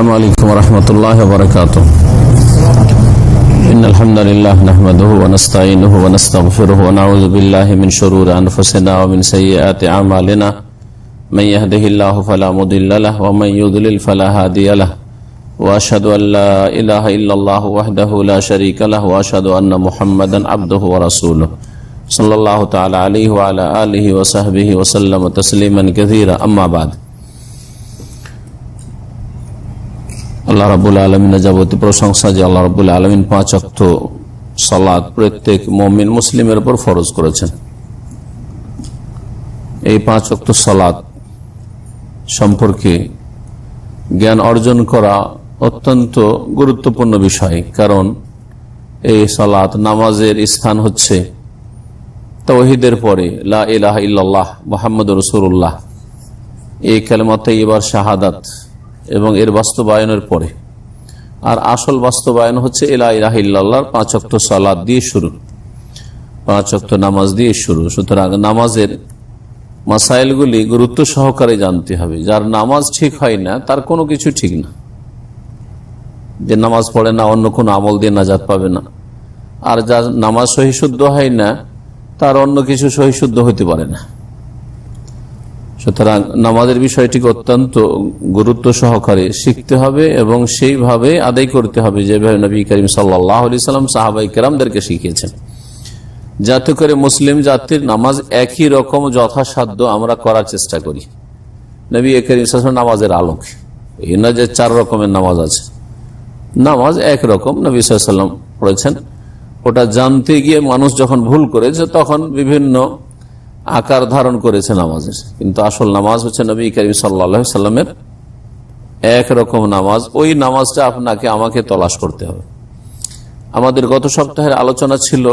السلام عليكم ورحمة الله وبركاته. إن الحمد لله نحمده ونستعينه ونستغفره ونعوذ بالله من شرور أنفسنا ومن سيئات أعمالنا من يهده الله فلا مضل له ومن يضلل فلا هادي له وأشهد أن لا إله إلا الله وحده لا شريك له وأشهد أن محمدا عبده ورسوله صلى الله تعالى عليه وعلى آله وصحبه وسلم تسليما كثيرا. أما بعد, আল্লাহ রাব্বুল আলামিনের যাবতীয় প্রশংসা যে আল্লাহ রাব্বুল আলামিন 5 ওয়াক্ত সালাত প্রত্যেক মুমিন মুসলিমের উপর ফরজ করেছেন। এই 5 ওয়াক্ত সালাত সম্পর্কে জ্ঞান অর্জন করা অত্যন্ত গুরুত্বপূর্ণ বিষয়, কারণ এই সালাত নামাজের স্থান হচ্ছে তাওহীদের পরে লা ইলাহা ইল্লাল্লাহ মুহাম্মাদুর রাসূলুল্লাহ এই কালেমা তাইয়্যিবার শাহাদাত এবং এর বাস্তবায়নের পরে। আর আসল বাস্তবায়ন হচ্ছে লা ইলাহা ইল্লাল্লাহর 5 ওয়াক্ত সালাত দিয়ে শুরু, 5 ওয়াক্ত নামাজ দিয়ে শুরু। সুতরাং নামাজের মাসাইলগুলি গুরুত্ব সহকারে জানতে হবে। যার নামাজ ঠিক হয় না তার কোনো কিছু ঠিক না। যে নামাজ পড়ে না অন্য কোনো আমল দিয়ে নাজাত পাবে না, আর যার নামাজ সহি শুদ্ধ হয় না তার অন্য কিছু সহি শুদ্ধ হতে পারে না। সুতরাং নামাজের বিষয়টিকে অত্যন্ত গুরুত্ব সহকারে শিখতে হবে এবং সেইভাবে আদায় করতে হবে যেভাবে নবী করিম সাল্লাল্লাহু আলাইহি সাল্লাম সাহাবায়ে কেরামদেরকে শিখিয়েছেন, যাতে করে মুসলিম জাতির নামাজ একই রকম যথাসাধ্য আমরা করার চেষ্টা করি। নবী করিম সাল্লাল্লাহু আলাইহি ওয়াসাল্লাম নামাজের আলোক, এই না যে 4 রকমের নামাজ আছে, নামাজ একরকম নবী সাল্লাল্লাহু আলাইহি ওয়াসাল্লাম পড়েছেন। ওটা জানতে গিয়ে মানুষ যখন ভুল করেছে তখন বিভিন্ন আকার ধারণ করেছে নামাজের, কিন্তু আসল নামাজ হচ্ছে নবী করিম সাল্লাল্লাহু আলাইহি সাল্লামের একরকম নামাজ। ওই নামাজটা আপনাকে আমাকে তলাশ করতে হবে। আমাদের গত সপ্তাহের আলোচনা ছিল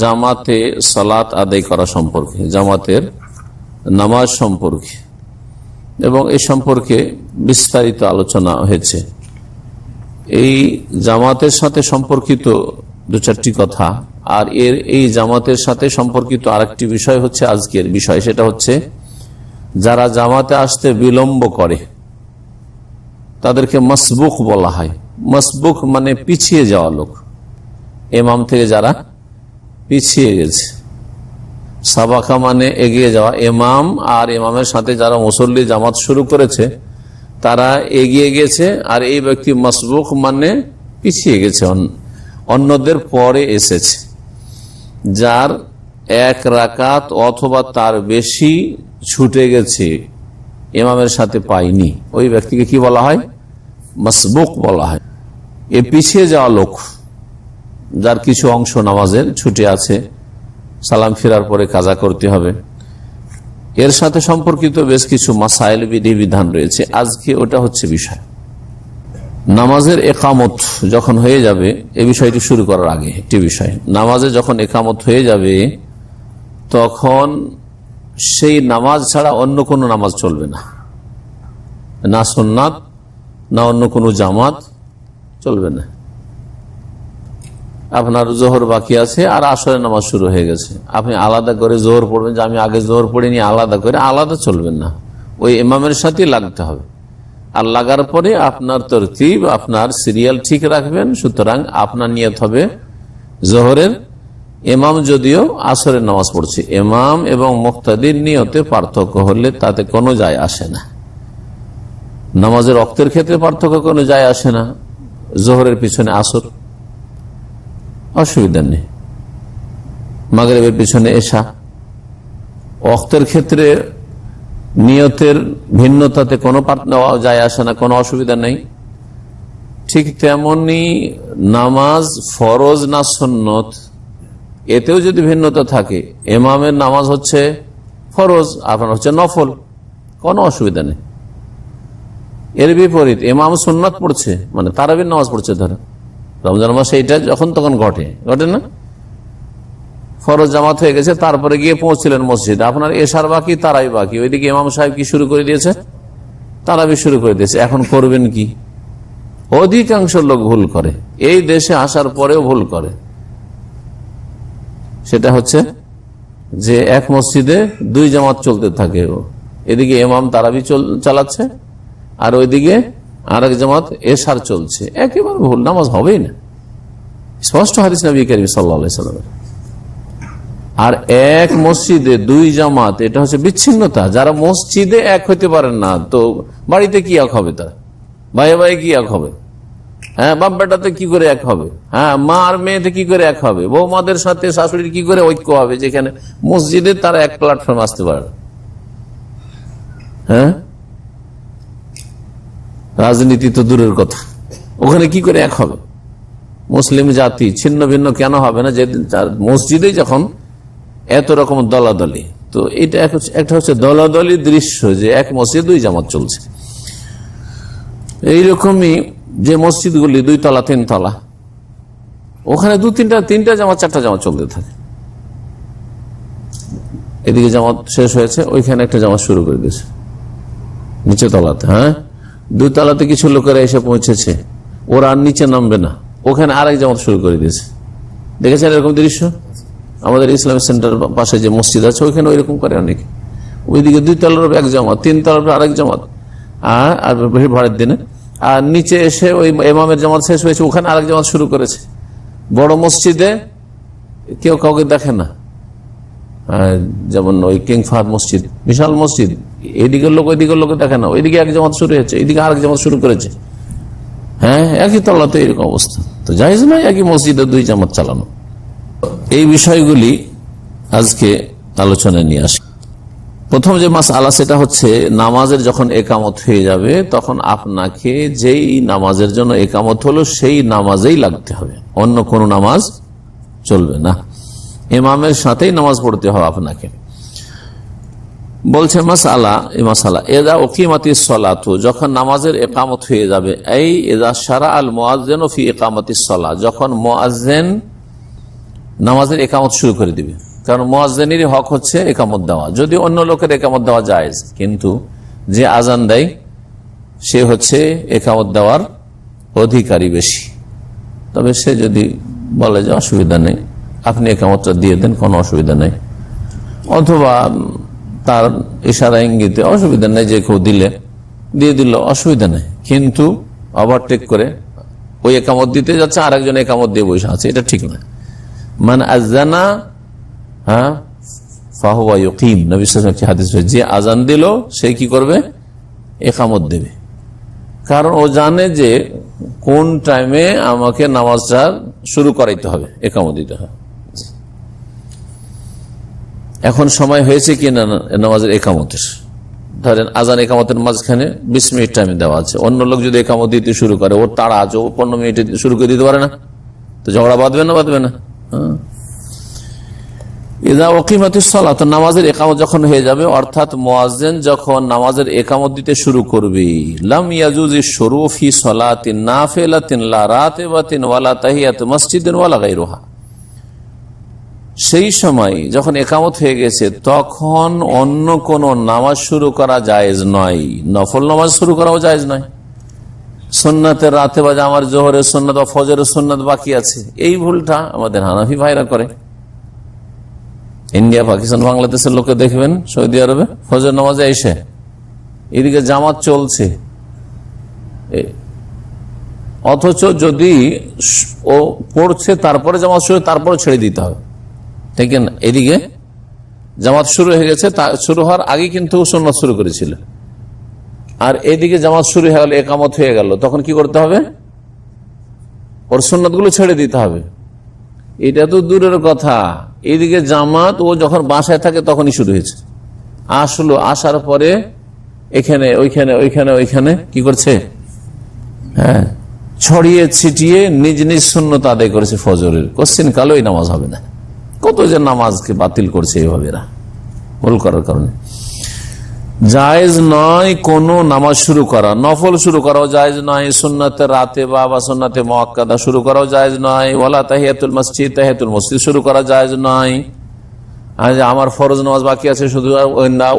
জামাতে সালাত আদায় করা সম্পর্কে, জামাতের নামাজ সম্পর্কে, এবং এই সম্পর্কে বিস্তারিত আলোচনা হয়েছে। এই জামাতের সাথে সম্পর্কিত 2-4টি কথা, আর এই জামাতের সাথে সম্পর্কিত আরেকটি বিষয় হচ্ছে আজকের বিষয়, সেটা হচ্ছে যারা জামাতে আসতে বিলম্ব করে তাদেরকে মাসবুক বলা হয়। মাসবুক মানে পিছিয়ে যাওয়া লোক, ইমাম থেকে যারা পিছিয়ে গেছে। সাবাকা মানে এগিয়ে যাওয়া, ইমাম আর ইমামের সাথে যারা মুসল্লি জামাত শুরু করেছে তারা এগিয়ে গেছে, আর এই ব্যক্তি মাসবুক মানে পিছিয়ে গেছে, অন্যদের পরে এসেছে। যার 1 রাকাত অথবা তার বেশি ছুটে গেছে, ইমামের সাথে পায়নি, ওই ব্যক্তিকে কি বলা হয়? মাসবুক বলা হয়। এ পিছিয়ে যাওয়া লোক যার কিছু অংশ নামাজের ছুটে আছে, সালাম ফিরার পরে কাজা করতে হবে, এর সাথে সম্পর্কিত বেশ কিছু মাসাইল বিধিবিধান রয়েছে। আজকে ওটা হচ্ছে বিষয়। নামাজের একামত যখন হয়ে যাবে, এই বিষয়টি শুরু করার আগে একটি বিষয়, নামাজে যখন একামত হয়ে যাবে তখন সেই নামাজ ছাড়া অন্য কোনো নামাজ চলবে না, না সুন্নাত না অন্য কোনো জামাত চলবে না। আপনার জোহর বাকি আছে আর আসরের নামাজ শুরু হয়ে গেছে, আপনি আলাদা করে জোহর পড়বেন যে আমি আগে জোহর পড়িনি, আলাদা করে আলাদা চলবেন না, ওই ইমামের সাথেই লাগতে হবে। আর লাগার পরে আপনার তরতিব, আপনার সিরিয়াল ঠিক রাখবেন। সুতরাং আপনার নিয়ত হবে জোহরের, ইমাম যদিও আসরের নামাজ পড়ছে, ইমাম এবং মুক্তাদির নিয়তে পার্থক্য হলে তাতে কোনো যায় আসে না। নামাজের ওয়াক্তের ক্ষেত্রে পার্থক্য কোনো যায় আসে না, জোহরের পিছনে আসর অসুবিধা নেই, মাগরিবের পিছনে এশা, ওয়াক্তের ক্ষেত্রে নিয়তের ভিন্নতাতে কোনো যায় আসে না, কোনো অসুবিধা নেই। ঠিক তেমনি নামাজ ফরজ না সুন্নত, এতেও যদি ভিন্নতা থাকে, ইমামের নামাজ হচ্ছে ফরজ, আপনার হচ্ছে নফল, কোনো অসুবিধা নেই। এর বিপরীত ইমাম সুন্নাত পড়ছে, মানে তারাবির নামাজ পড়ছে, ধরেন রমজান মাসে এটা যখন তখন ঘটে না, ফরজ জামাত হয়ে গেছে, তারপরে গিয়ে পৌঁছছিলেন মসজিদে, আপনার এশার বাকি তারাই বাকি, ওইদিকে ইমাম সাহেব কি শুরু করে দিয়েছে? তারাবি শুরু করে দিয়েছে। এখন করবেন কি? অধিকাংশ লোক ভুল করে, এই দেশে আসার পরেও ভুল করে। সেটা হচ্ছে যে এক মসজিদে 2 জামাত চলতে থাকে, এদিকে ইমাম তারাবি চালাচ্ছে আর ওইদিকে আর এক জামাত এশার চলছে, একেবারে ভুল, নামাজ হবেই না। স্পষ্ট হাদিস নবী করিম সাল্লাল্লাহু আলাইহি সাল্লামের। আর এক মসজিদে দুই জামাত, এটা হচ্ছে বিচ্ছিন্নতা। যারা মসজিদে এক হইতে পারেন না, তো বাড়িতে কি এক হবে? তারা ভাই ভাই কি এক হবে? হ্যাঁ, বাপ বেটাতে কি করে এক হবে? হ্যাঁ, মা আর মেয়েতে কি করে এক হবে? বৌমাদের সাথে শাশুড়ির কি করে ঐক্য হবে, যেখানে মসজিদে তারা এক প্ল্যাটফর্মে আসতে পারে? হ্যাঁ, রাজনীতি তো দূরের কথা, ওখানে কি করে এক হবে? মুসলিম জাতি ছিন্ন ভিন্ন কেন হবে না? যে মসজিদে যখন এত রকম দলাদলি, তো এটা একটা হচ্ছে দলাদলি দৃশ্য, যে এক মসজিদে দুই জামাত চলছে। এইরকমই যে মসজিদগুলি 2 তলা 3 তলা, ওখানে 2-3টা জামাত 4টা জামাত চলতে থাকে। এদিকে জামাত শেষ হয়েছে, ওইখানে একটা জামাত শুরু করে দিয়েছে নিচে তলাতে। হ্যাঁ, 2 তলাতে কিছু লোকেরা এসে পৌঁছেছে, ওরা আর নিচে নামবে না, ওখানে আরেক জামাত শুরু করে দিয়েছে। দেখেছেন এরকম দৃশ্য? আমাদের ইসলামিক সেন্টার পাশে যে মসজিদ আছে, ওইখানে ওইরকম করে অনেকে। ওইদিকে 2 তলার এক জামাত, 3 তলার আরেক জামাত, আর ভাড়ের দিনে। আর নিচে এসে ওই ইমামের জামাত শেষ হয়েছে, ওখানে আরেক জামাত শুরু করেছে। বড় মসজিদে কেউ কাউকে দেখে না, যেমন ওই কিং ফাহাদ মসজিদ, বিশাল মসজিদ, এইদিকের লোক ওইদিকের লোক দেখে না, ওইদিকে এক জামাত শুরু হয়েছে, এইদিকে আরেক জামাত শুরু করেছে। হ্যাঁ, একই তলাতে এরকম অবস্থা, তো জায়েজ নয় একই মসজিদে 2 জামাত চালানো। এই বিষয়গুলি আজকে আলোচনায় নিয়ে আসি। প্রথম যে মাসআলা, সেটা হচ্ছে নামাজের যখন একামত হয়ে যাবে, তখন আপনাকে যেই নামাজের জন্য একামত হলো সেই নামাজেই লাগতে হবে, অন্য কোন নামাজ চলবে না। ইমামের সাথেই নামাজ পড়তে হবে আপনাকে। বলছে মাসআলা, এই মাসআলা, এযা উকিমাতিস সালাতু, যখন নামাজের একামত হয়ে যাবে, এই এযা শারা আল মুয়াজ্জিনু ফি ইকামাতিস সালাহ, যখন মুয়াজ্জিন নামাজের একামত শুরু করে দিবে। কারণ মুয়াজ্জিনেরই হক হচ্ছে একামত দেওয়া, যদি অন্য লোকের একামত দেওয়া জায়েজ, কিন্তু যে আজান দেয় সে হচ্ছে একামত দেওয়ার অধিকারী বেশি। তবে সে যদি বলে যে অসুবিধা নেই, আপনি একামতটা দিয়ে দেন, কোনো অসুবিধা নেই, অথবা তার ইশারা ইঙ্গিতে অসুবিধা নেই, যে কেউ দিলে দিয়ে দিল, অসুবিধা নেই, কিন্তু ওভারটেক করে ওই একামত দিতে যাচ্ছে, আরেকজন একামত দিয়ে বসে আছে, এটা ঠিক না। মান আযানা ফাহুয়া ইউকিম, নবী সাল্লাল্লাহু আলাইহি ওয়াসাল্লাম হাদিস, যে আজান দিল সে কি করবে? একামত দেবে। কারণ ও জানে যে কোন টাইমে আমাকে নামাজটা শুরু করাইতে হবে, একামত দিতে হবে। এখন সময় হয়েছে কি না নামাজের একামতের, ধরেন আজান একামতের মাঝখানে 20 মিনিট টাইম দেওয়া আছে, অন্য লোক যদি একামত দিতে শুরু করে, ওর তাড়া আছে, ও 15 মিনিটে শুরু করে দিতে পারে না, তো ঝগড়া বাঁধবে না? বাঁধবে না। ইযা উকিমাতিস সালাত, নামাজের একামত যখন হয়ে যাবে, অর্থাৎ মুয়াজ্জিন যখন নামাজের একামত দিতে শুরু করবে, লাম ইয়াজুজিশ শুরু ফি সালাতিন নাফিলাতিন লা রাতিবাতিন ওয়ালা তাহিয়াতু মাসজিদিন ওয়ালা গায়রুহা, সেই সময় যখন একামত হয়ে গেছে, তখন অন্য কোন নামাজ শুরু করা জায়েজ নয়, নফল নামাজ শুরু করাও জায়েজ নয়। সুন্নাতের রাতে বা আমার জোহরের সুন্নাত বা ফজরের সুন্নাত বাকি আছে, এই ভুলটা আমাদের হানাফি ভাইরা করে। ইন্ডিয়া, পাকিস্তান, বাংলাদেশের লোকে দেখবেন সৌদি আরবে ফজর নামাজে এসে এদিকে জামাত চলছে, অথচ যদি ও পড়ছে তারপরে জামাত শুরু, তারপরে ছেড়ে দিতে হবে, ঠিক না? এদিকে জামাত শুরু হয়ে গেছে, শুরু হওয়ার আগে কিন্তু সুন্নাত শুরু করেছিল, আর এদিকে জামাত শুরু হয়ে গেল, একামত হয়ে গেল, তখন কি করতে হবে? ওর সুন্নাতগুলো ছেড়ে দিতে হবে। এটা তো দূরের কথা, এইদিকে জামাত ও যখন বাসায় থাকে তখনই শুরু হয়েছে, আসলো, আসার পরে এখানে ওইখানে ওইখানে ওইখানে কি করছে? হ্যাঁ, ছড়িয়ে ছিটিয়ে নিজ নিজ সুন্নত আদায় করেছে ফজরের। কোশ্চিন কালো এই নামাজ হবে না। কত যে নামাজকে বাতিল করছে এইভাবে এরা, ভুল করার কারণে। জায়েজ নয় কোন নামাজ শুরু করা, নফল শুরু করাও জায়েজ নয়, সুন্নাতে রাতে বা সুন্নাতে মুআক্কাদা শুরু করাও জায়েজ নয়, ওয়ালা তাহিয়াতুল মসজিদ, তাহিয়াতুল মসজিদ শুরু করা জায়েজ নয়। আমার ফরজ নামাজ বাকি আছে, শুধু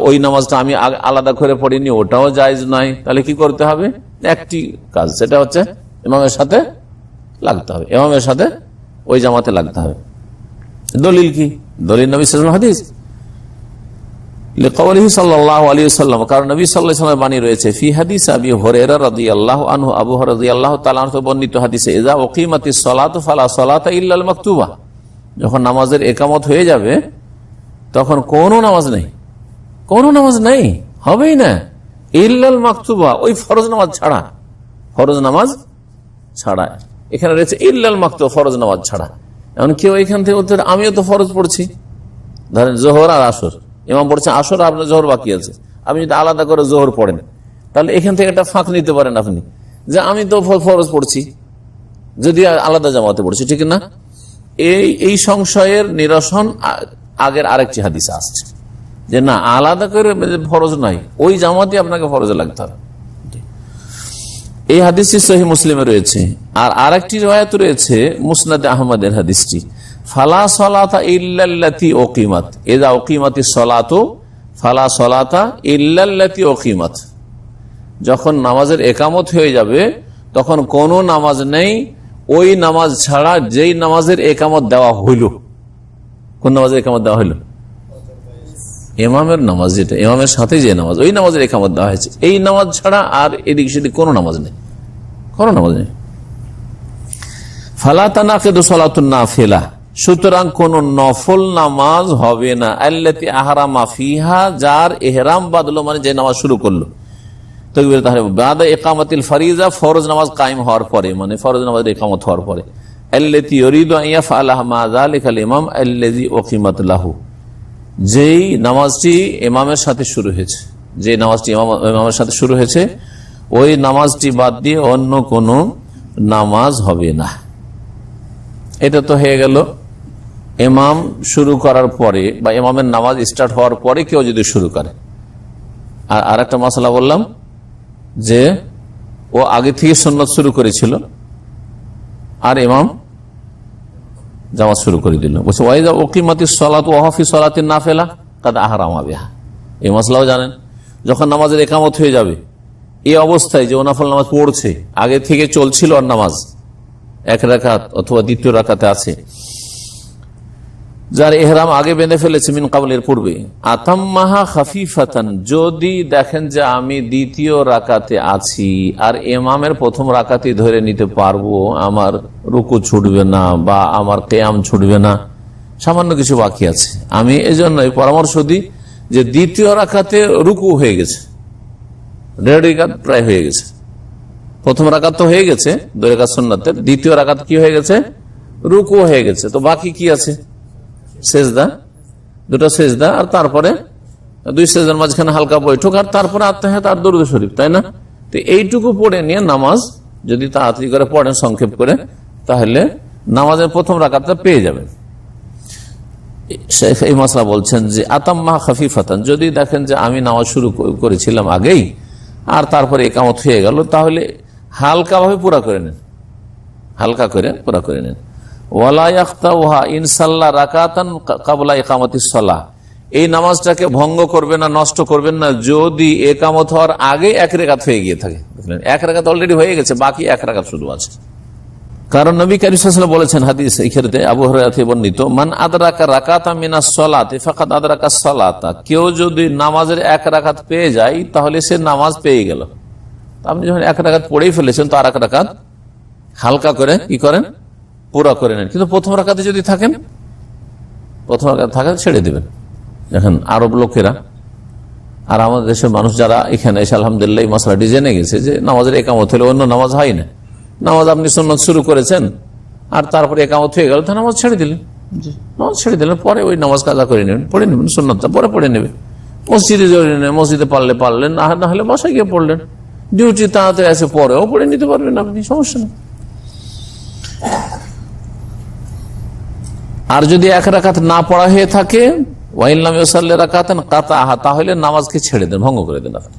ওই নামাজটা আমি আলাদা করে পড়িনি, ওটাও জায়েজ নয়। তাহলে কি করতে হবে? একটি কাজ, সেটা হচ্ছে ইমামের সাথে লাগতে হবে, ইমামের সাথে ওই জামাতে লাগতে হবে। দলিল কি? দলিল নবী সাল্লাল্লাহু আলাইহি ওয়াসাল্লাম হাদিস, লিকাউলিহি সাল্লাল্লাহু আলাইহি ওয়াসাল্লাম, কারণ নবী সাল্লাল্লাহু আলাইহি ওয়াসাল্লামের বাণী রয়েছে ফি হাদিস আবি হুরায়রা রাদিয়াল্লাহু আনহু, আবু হুরায়রা রাদিয়াল্লাহু তাআলা আনহু বর্ণিত হাদিসে, ইযা উকিমাতিস সালাতু ফালা সালাতা ইল্লাল মাকতুবা, যখন নামাজের ইকামত হয়ে যাবে তখন কোনো নামাজ নেই, কোনো নামাজ নেই, হবেই না, ইল্লাল মাকতুবা, ওই ফরজ নামাজ ছাড়া, ফরজ নামাজ ছাড়া। এখানে রয়েছে ইল্লাল মাকতুবা, ফরজ নামাজ ছাড়া। এমন কেউ এখান থেকে বলতে আমিও তো ফরজ পড়ছি, ধরেন জোহর আর আসর, ইমাম পড়ছে আসর, আপনার জোহর বাকি আছে, আপনি যদি আলাদা করে জোহর পড়েন তাহলে এখান থেকে একটা ফাঁক নিতে পারেন আপনি, যে আমি তো ফরজ পড়ছি যদি আলাদা জামাতে পড়ছি, ঠিক না? এই সংশয়ের নিরসন আগের আরেকটি হাদিসে আসছে যে না, আলাদা করে ফরজ নাই, ওই জামাতে আপনাকে ফরজে লাগতে হবে। এই হাদিসটি সহিহ মুসলিমে রয়েছে। আর আরেকটি riwayat রয়েছে মুসনাদে আহমদের হাদিসটি, ফালা সালাতা ইল্লাল্লাতি উকিমাত, ইযা উকিমাতিস সালাতু ফালা সালাতা ইল্লাল্লাতি উকিমাত, যখন নামাজের ইকামত হয়ে যাবে তখন কোনো নামাজ নেই ওই নামাজ ছাড়া যেই নামাজের ইকামত দেওয়া হইল। কোন নামাজের ইকামত দেওয়া হইল? ইমামের নামাজ, যেটা ইমামের সাথে যে নামাজ, ওই নামাজের ইকামত দেওয়া হয়েছে, এই নামাজ ছাড়া আর এদিক সেদিক কোনো নামাজ নেই, কোনো নামাজ নেই। ফালা তানাকিদু সালাতুন নাফিলা, সুতরাং কোন নফল নামাজ হবে না, আল্লাতি আহরামা ফিহা, যার ইহরাম বাদলো, মানে যে নামাজ শুরু করলো তাকবীর তাহরিম বাদা ইকামাতিল ফরিজা, ফরজ নামাজ কায়েম হওয়ার পরে, মানে ফরজ নামাজের ইকামত হওয়ার পরে, আল্লাতি ইউরিদু আন ইয়াফআলাহা মা যালিকাল ইমাম আল্লাযী উকিমাত লাহু, যেই নামাজটি ইমামের সাথে শুরু হয়েছে, যে নামাজটি ইমামের সাথে শুরু হয়েছে ওই নামাজটি বাদ দিয়ে অন্য কোনো নামাজ হবে না। এটা তো হয়ে গেল ইমাম শুরু করার পরে বা ইমামের নামাজ স্টার্ট হওয়ার পরে কেউ যদি শুরু করে। আর আরেকটা মাসলা বললাম যে ও আগে থেকে সুন্নত শুরু করেছিল আর ইমাম জামাত শুরু করে দিল, বলছে ওয়াইদা উকিমাতিস সালাতু ওয়া ফি সালাতিন নাফিলা কাদ আহরামা বিহা। এই মাসলাও জানেন, যখন নামাজের ইকামত হয়ে যাবে এই অবস্থায় যে ও নফল নামাজ পড়ছে, আগে থেকে চলছিল আর নামাজ এক রাকাত অথবা দ্বিতীয় রাকাতে আছে, যার ইহরাম আগে বেঁধে ফেলেছে মিন কাবলের পূর্বে, আতাম্মাহা খাফিফাতান, যদি দেখেন যে আমি দ্বিতীয় রাকাতে আছি আর ইমামের প্রথম রাকাতে ধরে নিতে পারবো, আমার রুকু ছুটবে না বা আমার কিয়াম ছুটবে না, সামান্য কিছু বাকি আছে, আমি এজন্য পরামর্শ দিই যে দ্বিতীয় রাকাতে রুকু হয়ে গেছে, 1.5 রাকাত প্রায় হয়ে গেছে, প্রথম রাকাত তো হয়ে গেছে 2 রাকাত সুন্নাতের, দ্বিতীয় রাকাত কি হয়ে গেছে? রুকু হয়ে গেছে, তো বাকি কি আছে? সেজদা, 2টা সেজদা, আর তারপরে 2 সেজদার মাঝখানে হালকা বৈঠক, আর তারপরে আত্তাহিয়াত আর দরুদ শরীফ, তাই না? তো এইটুকু পড়ে নিয়ে নামাজ যদি তাড়াতাড়ি করে পড়েন সংক্ষেপ করে, তাহলে নামাজের প্রথম রাকাতটা পেয়ে যাবেন। শেখ এই মাসলা বলছেন যে আতাম্মা খাফিফাতান, যদি দেখেন যে আমি নামাজ শুরু করেছিলাম আগেই আর তারপরে ইকামত হয়ে গেল, তাহলে হালকা ভাবে পুরা করে নেন, হালকা করে পুরা করে নেন। ওয়ালা ইয়াখতাউহা ইন সাল্লা রাকাতান ক্বাবলা ইকামাতিস সালাহ, এই নামাজটাকে ভঙ্গ করবেন না, নষ্ট করবেন না যদি ইকামত হওয়ার আগে 1 রাকাত হয়ে গিয়ে থাকে। বুঝলেন, 1 রাকাত অলরেডি হয়ে গেছে, বাকি 1 রাকাত শুধু আছে। কারণ নবী কারীম সাল্লাল্লাহু আলাইহি ওয়াসাল্লাম বলেছেন হাদিস ইখরাতে আবু হুরায়রা থেকে বর্ণিত, মান আদরাকা রাকাতাম মিনাস সালাতি ফাকাদ আদরাকাস সালাতা, কেউ যদি নামাজের 1 রাকাত পেয়ে যায় তাহলে সে নামাজ পেয়ে গেল। আপনি যখন 1 রাকাত পড়েই ফেলেছেন তো আর 1 রাকাত হালকা করে কি করেন? পুরা করে নেন। কিন্তু প্রথম রাকাতে যদি থাকেন, প্রথম রাকাত থাকে ছেড়ে দেবেন। দেখেন আরব লোকেরা আর আমাদের দেশের মানুষ যারা এখানে এসে আলহামদুলিল্লাহ এই মাসলাটি জেনে গেছে যে নামাজের ইকামত হলে অন্য নামাজ হয় না, নামাজ আপনি সুন্নত শুরু করেছেন আর তারপরে ইকামত হয়ে গেল, তো নামাজ ছেড়ে দিলেন, নামাজ ছেড়ে দিলেন, পরে ওই নামাজ কাজা করে নেবেন, পড়ে নেবেন, সুন্নতটা পরে পড়ে নেবেন। মসজিদে জরুরি নেই, মসজিদে পারলে পারলেন, না হলে বাসায় গিয়ে পড়লেন, ডিউটি তাড়াতাড়ি এসে পরেও পড়ে নিতে পারবেন আপনি, সমস্যা নেই। আর যদি 1 রাকাত না পড়া হয়ে থাকে ওয়াইল্লাম ইউসাল্লি রাকাতান কাতাহা, তাহলে নামাজকে ছেড়ে দেন, ভঙ্গ করে দেন, আপনি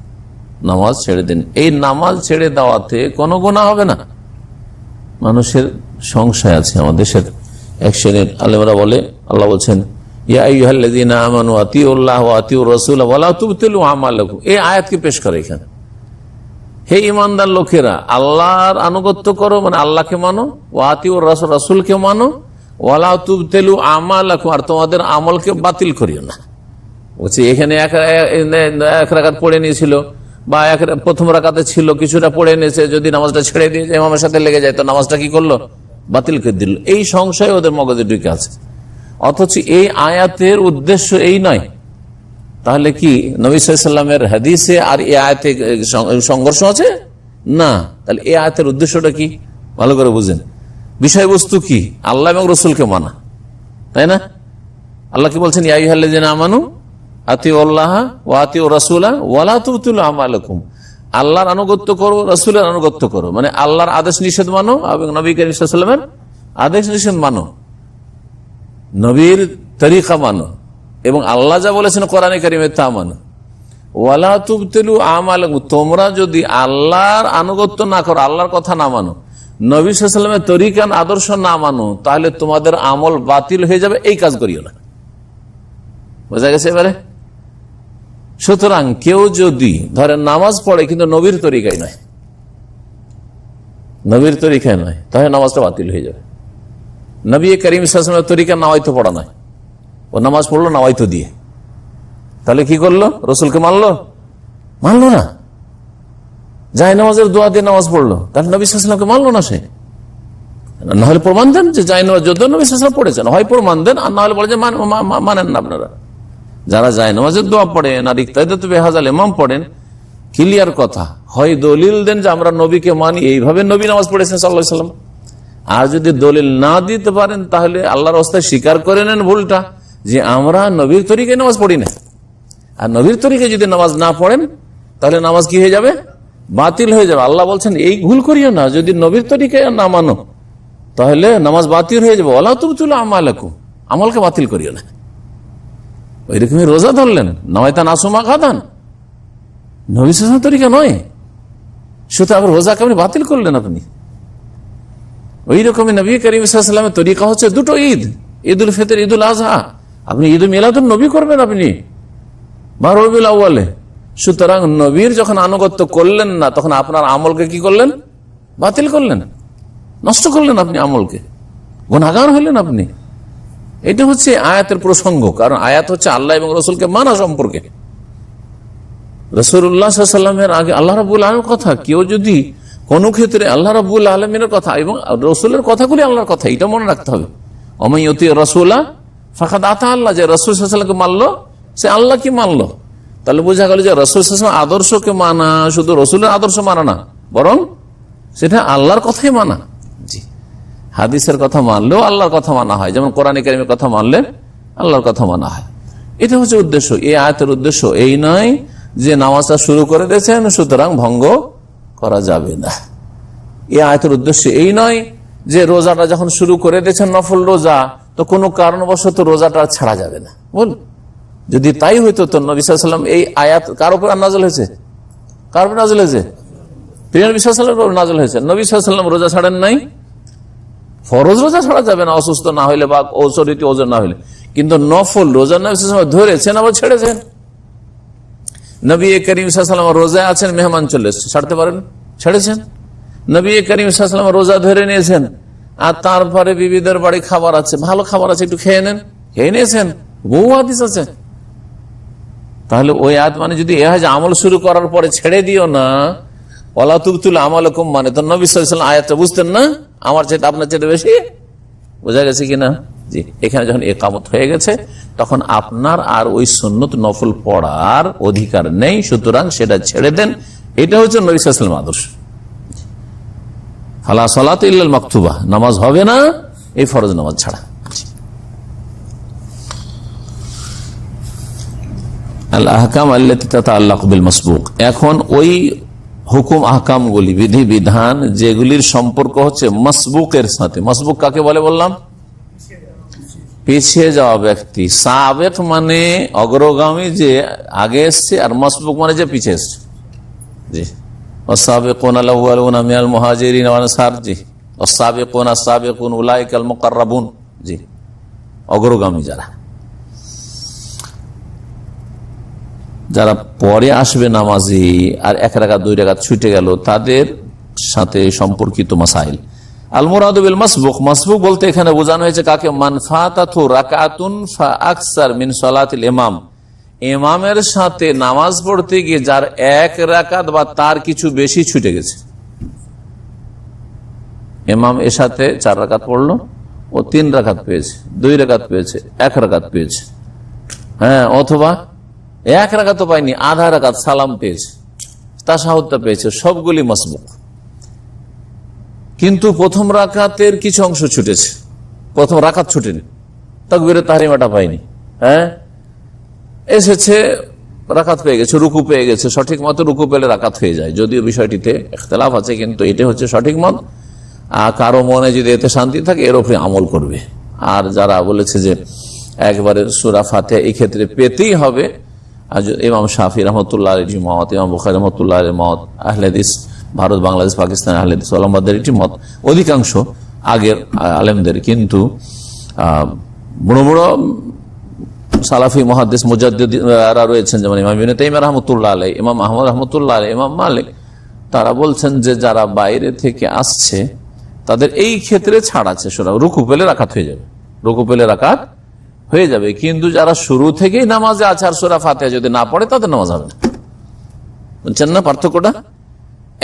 নামাজ ছেড়ে দেন। এই নামাজ ছেড়ে দেওয়াতে কোনো গুনাহ হবে না। মানুষের সংশয় আছে, আমাদের দেশের এক শ্রেণীর আলেমরা বলে, আল্লাহ বলছেন ইয়া আইয়ুহাল্লাযীনা আমানু আতিউল্লাহ ওয়া আতিউর রাসূল ওয়া লা তুবতিলু আমালাকুম, এই আয়াতকে পেশ করে এখানে, হে ঈমানদার লোকেরা আল্লাহর আনুগত্য করো, মানে আল্লাহকে মানো, ওয়া আতিউর রাসূল, রাসূলকে মানো, ওয়া লা তুবতিলু আমালাকুম, আর তোমাদের আমলকে বাতিল করিও না। বলছি এখানে এক রাকাত পড়ে নিয়েছিল বা প্রথম রাকাতে ছিল, কিছুটা পড়ে নিয়েছে, যদি নামাজটা ছেড়ে দিয়ে ইমামের সাথে লেগে যায় তো নামাজটা কি করলো? বাতিল করে দিল। এই সংশয় ওদের মগজে ঢুকে আছে। অথচ এই আয়াতের উদ্দেশ্য এই নয়। তাহলে কি নবী সাল্লাল্লাহু আলাইহি ওয়াসাল্লামের হাদিসে আর এই আয়াতে সংঘর্ষ আছে? না। তাহলে এই আয়াতের উদ্দেশ্যটা কি ভালো করে বুঝেন। বিষয়বস্তু কি? আল্লাহ এবং রসুলকে মানা, তাই না? আল্লাহ কি বলছেন? ইয়া আইয়ুহাল্লাযীনা আমানু আতিউল্লাহ ওয়া আতিউর রাসূলা ওয়া লা তুবতিলু আমালাকুম। আল্লাহর আনুগত্য করো, রাসূলের আনুগত্য করো, মানে আল্লাহর আদেশ নিষেধ মানো এবং নবী করিম সাল্লাল্লাহু আলাইহি ওয়াসাল্লামের আদেশ নিষেধ মানো, নবীর তরিকা মানো, এবং আল্লাহ যা বলেছেন কোরআনে কারিমে তা মানো। ওয়া লা তুবতিলু আমালাকুম, তোমরা যদি আল্লাহর আনুগত্য না করো, আল্লাহর কথা না মানো, নবী সাল্লাল্লাহু আলাইহি ওয়াসাল্লামের তরিকা আদর্শ না মানো, তাহলে তোমাদের আমল বাতিল হয়ে যাবে। এই কাজ করিও না। বোঝা গেছে এবারে? সুতরাং কেউ যদি ধরেন নামাজ পড়ে কিন্তু নবীর তরিকায় নয়, নবীর তরিকায় নয়, তাহলে নামাজটা বাতিল হয়ে যাবে। নবী করিম সাল্লাল্লাহু আলাইহি ওয়াসাল্লামের তরিকা নাওয়াইতো পড়া নয়, ও নামাজ পড়লো নাওয়াইতো দিয়ে, তাহলে কি করলো? রসুলকে মানলো? মানলো না। যায় নামাজের দোয়া দিয়ে নামাজ পড়লো, তাহলে নবী সাল্লাল্লাহু আলাইহি ওয়াসাল্লামকে মানলো না সে। না হলে প্রমাণ দেন যে যায় নামাজ যদিও নবী সাল্লাল্লাহু আলাইহি ওয়াসাল্লাম পড়েছেন, হয় প্রমাণ দেন, আর না হলে বলে যে মানেন না আপনারা। যারা যায় নামাজের দোয়া পড়েন আর ইক্তাদাতু বিহাযাল ইমাম পড়েন, ক্লিয়ার কথা, হয় দলিল দেন যে আমরা নবীকে মানি, এইভাবে নবী নামাজ পড়েছেন সাল্লাল্লাহু আলাইহি ওয়াসাল্লাম। আর যদি দলিল না দিতে পারেন তাহলে আল্লাহর রাস্তায় স্বীকার করে নেন ভুলটা, যে আমরা নবীর তরিকায় নামাজ পড়ি না। আর নবীর তরিকায় যদি নামাজ না পড়েন তাহলে নামাজ কি হয়ে যাবে? বাতিল হয়ে যাবে। আল্লাহ বলছেন এই ভুল করিও না, যদি নবীর তরিকায় না মানো তাহলে নামাজ বাতিল হয়ে যাবে। ওয়ালা তুবতিলু আমালাকুম, আমলকে বাতিল করিও না। ওই রকমই রোজা ধরলেন, নয়তা নাসুমা খাদান, নবী সাল্লাল্লাহু আলাইহি ওয়াসাল্লাম তরিকা নয়, সুতরাং রোজাকে আপনি বাতিল করলেন। আপনি ওই রকমই নবী করিম সাল্লাল্লাহু আলাইহি ওয়াসাল্লামের তরিকা হচ্ছে দুটো ঈদ, ঈদুল ফিতর, ঈদুল আযহা। আপনি ঈদ মিলাদুন নবী করবেন আপনি বা রবিউল আউয়ালে। সুতরাং নবীর যখন আনুগত্য করলেন না, তখন আপনার আমলকে কি করলেন? বাতিল করলেন, নষ্ট করলেন আপনি আমলকে, গুনাহগার হলেন আপনি। এটা হচ্ছে আয়াতের প্রসঙ্গ, কারণ আয়াত হচ্ছে আল্লাহ এবং রসুলকে মানা সম্পর্কে। রাসূলুল্লাহ সাল্লাল্লাহু আলাইহি ওয়াসাল্লামের আগে আল্লাহ রাব্বুল আলামিনের কথা, কেউ যদি কোন ক্ষেত্রে আল্লাহ রাব্বুল আলামিনের কথা এবং রসুলের কথাগুলি আল্লাহর কথা, এটা মনে রাখতে হবে। ওমান ইউতি রাসূলা ফাকাদ আতা আল্লাহ, যে রাসূল সাল্লাল্লাহু আলাইহি ওয়াসাল্লামকে মানলো সে আল্লাহ কি মানলো। তাহলে বোঝা গেল যে রাসূল সাল্লাল্লাহু আলাইহি ওয়াসাল্লাম আদর্শকে মানা শুধু রসুলের আদর্শ মানা না, বরং সেটা আল্লাহর কথাই মানা। জি, হাদিসের কথা মানলেও আল্লাহর কথা মানা হয়, যেমন কোরআনে কারিমের কথা মানলে আল্লাহর কথা মানা হয়। এটা হচ্ছে উদ্দেশ্য। এই আয়াতের উদ্দেশ্য এই নয় যে নামাজটা শুরু করে দিয়েছেন সুতরাং ভঙ্গ করা যাবে না। এই আয়াতের উদ্দেশ্য এই নয় যে রোজাটা যখন শুরু করে দিয়েছেন নফল রোজা, তো কোনো কারণবশত রোজাটা ছাড়া যাবে না। বল, যদি তাই হইতো তো নবী সাল্লাল্লাহু আলাইহি ওয়াসাল্লাম এই আয়াত কার উপর নাযিল হয়েছে? কার উপর নাযিল হয়েছে? প্রিয় নবী সাল্লাল্লাহু আলাইহি ওয়াসাল্লামের উপর নাযিল হয়েছে। নবী সাল্লাল্লাহু আলাইহি ওয়াসাল্লাম রোজা ছাড়েন নাই। ফরজ রোজা ছাড়া যাবে না অসুস্থ না হইলে বা অশরীরী ওজন না হইলে, কিন্তু নফল রোজা নবী সাল্লাল্লাহু আলাইহি ওয়াসাল্লাম ধরেছেন আবার ছেড়েছেন। নবী করিম সাল্লাল্লাহু আলাইহি ওয়াসাল্লাম রোজায় আছেন, মেহমান চলে এসেছে, ছাড়তে পারেন, ছেড়েছেন। নবী করিম সাল্লাল্লাহু আলাইহি ওয়াসাল্লাম রোজা ধরে নিয়েছেন, আর তারপরে বিবিদের বাড়ি খাবার আছে, ভালো খাবার আছে, একটু খেয়ে নেন, খেয়ে নিয়েছেন, বহু হাদিস আছে। তাহলে ওই আয়াত মানে যদি এ হয় যে আমল শুরু করার পরে ছেড়ে দিও না, ওয়ালা তুবতিলু আমালাকুম, মানে তো নবী সাল্লাল্লাহু আলাইহি ওয়াসাল্লাম আয়াতটা বুঝতেন না, আমার চাইতে আপনার চাইতে বেশি। বোঝা গেছে কিনা? জি, এখানে যখন ইকামত হয়ে গেছে তখন আপনার আর ওই সুন্নত নফল পড়ার অধিকার নেই, সুতরাং সেটা ছেড়ে দেন। এটা হচ্ছে নবী সাল্লাল্লাহু আলাইহি ওয়াসাল্লাম আদর্শ। ফালা সালাত ইল্লাল মাকতুবা, নামাজ হবে না এই ফরজ নামাজ ছাড়া। আল আহকাম আল্লাতী তাতাআল্লাকু বিল মাসবুক, এখন ওই হুকুম আহকামগুলি, বিধি বিধান যেগুলির সম্পর্ক হচ্ছে মাসবুকের সাথে। মাসবুক কাকে বলে বললাম? পিছিয়ে যাওয়া ব্যক্তি। সাবেক মানে অগ্রগামী, যে আগে এসছে, আর মাসবুক মানে যে পিছিয়ে এসছে। জি, ওয়াসাবিকুনা আল-আউওয়ালুনা মিনাল মুহাজিরিন ওয়াল আনসার, জি, ওয়াসাবিকুনা আস-সাবিকুন উলাইকাল মুকাররাবুন, জি, অগ্রগামী যারা, যারা পরে আসবে নামাজি আর এক রাকাত দুই রাকাত ছুটে গেল, তাদের সাথে সম্পর্কিত মাসাইল। আল মুরাদু বিল মাসবুক, মাসবুক বলতে এখানে বোঝানো হয়েছে কাকে? মান ফাতাতু রাকাতুন ফা আকসার মিন সালাতিল ইমাম, ইমামের সাথে নামাজ পড়তে গিয়ে যার 1 রাকাত বা তার কিছু বেশি ছুটে গেছে, ইমাম এর সাথে 4 রাকাত পড়লো, ও 3 রাকাত পেয়েছে, 2 রাকাত পেয়েছে, 1 রাকাত পেয়েছে, হ্যাঁ, অথবা 1 রাকাত পায়নি, আধা রাকাত সালাম পেয়েছে, তাশাহুদটা পেয়েছে, সবগুলি মাসবুক। কিন্তু প্রথম রাকাতের কিছু অংশ ছুটেছে, প্রথম রাকাত ছুটেনি, তাকবীরে তাহরিমাটা পায়নি, হ্যাঁ, এসেছে রাকাত পেয়ে গেছে, রুকু পেয়ে গেছে, সঠিক মতো রুকু পেলে রাকাত হয়ে যায়। যদিও বিষয়টিতে ইখতিলাফ আছে, কিন্তু এটা হচ্ছে সঠিক মত। কারো মনে যদি এতে শান্তি থাকে এর উপরে আমল করবে। আর যারা বলেছে যে একবারে সূরা ফাতিহা এই ক্ষেত্রে পেতেই হবে, ইমাম শাফি রহমতুল্লাহ আলাইহি মত, ইমাম বুখারী রহমতুল্লাহ আলাইহি মত, আহলে হাদিস ভারত, বাংলাদেশ, পাকিস্তান আহলে হাদিস ওলামাদের একটি মত, অধিকাংশ আগের আলেমদের। কিন্তু বড় বড় সালাফি মুহাদ্দিস মুজাদ্দিদরা রয়েছেন, যেমন ইমাম ইবনে তাইমিয়া রাহমাতুল্লাহ আলাইহি, ইমাম আহমদ রাহমাতুল্লাহ আলাইহি, ইমাম মালিক, তারা বলছেন যে যারা বাইরে থেকে আসছে তাদের এই ক্ষেত্রে ছাড় আছে, রুকু পেলে রাকাত হয়ে যাবে, রুকু পেলে রাকাত হয়ে যাবে। কিন্তু যারা শুরু থেকেই নামাজে আছে আর সূরা ফাতিহা যদি না পড়ে তাদের নামাজ হবে না। বুঝছেন না পার্থক্যটা?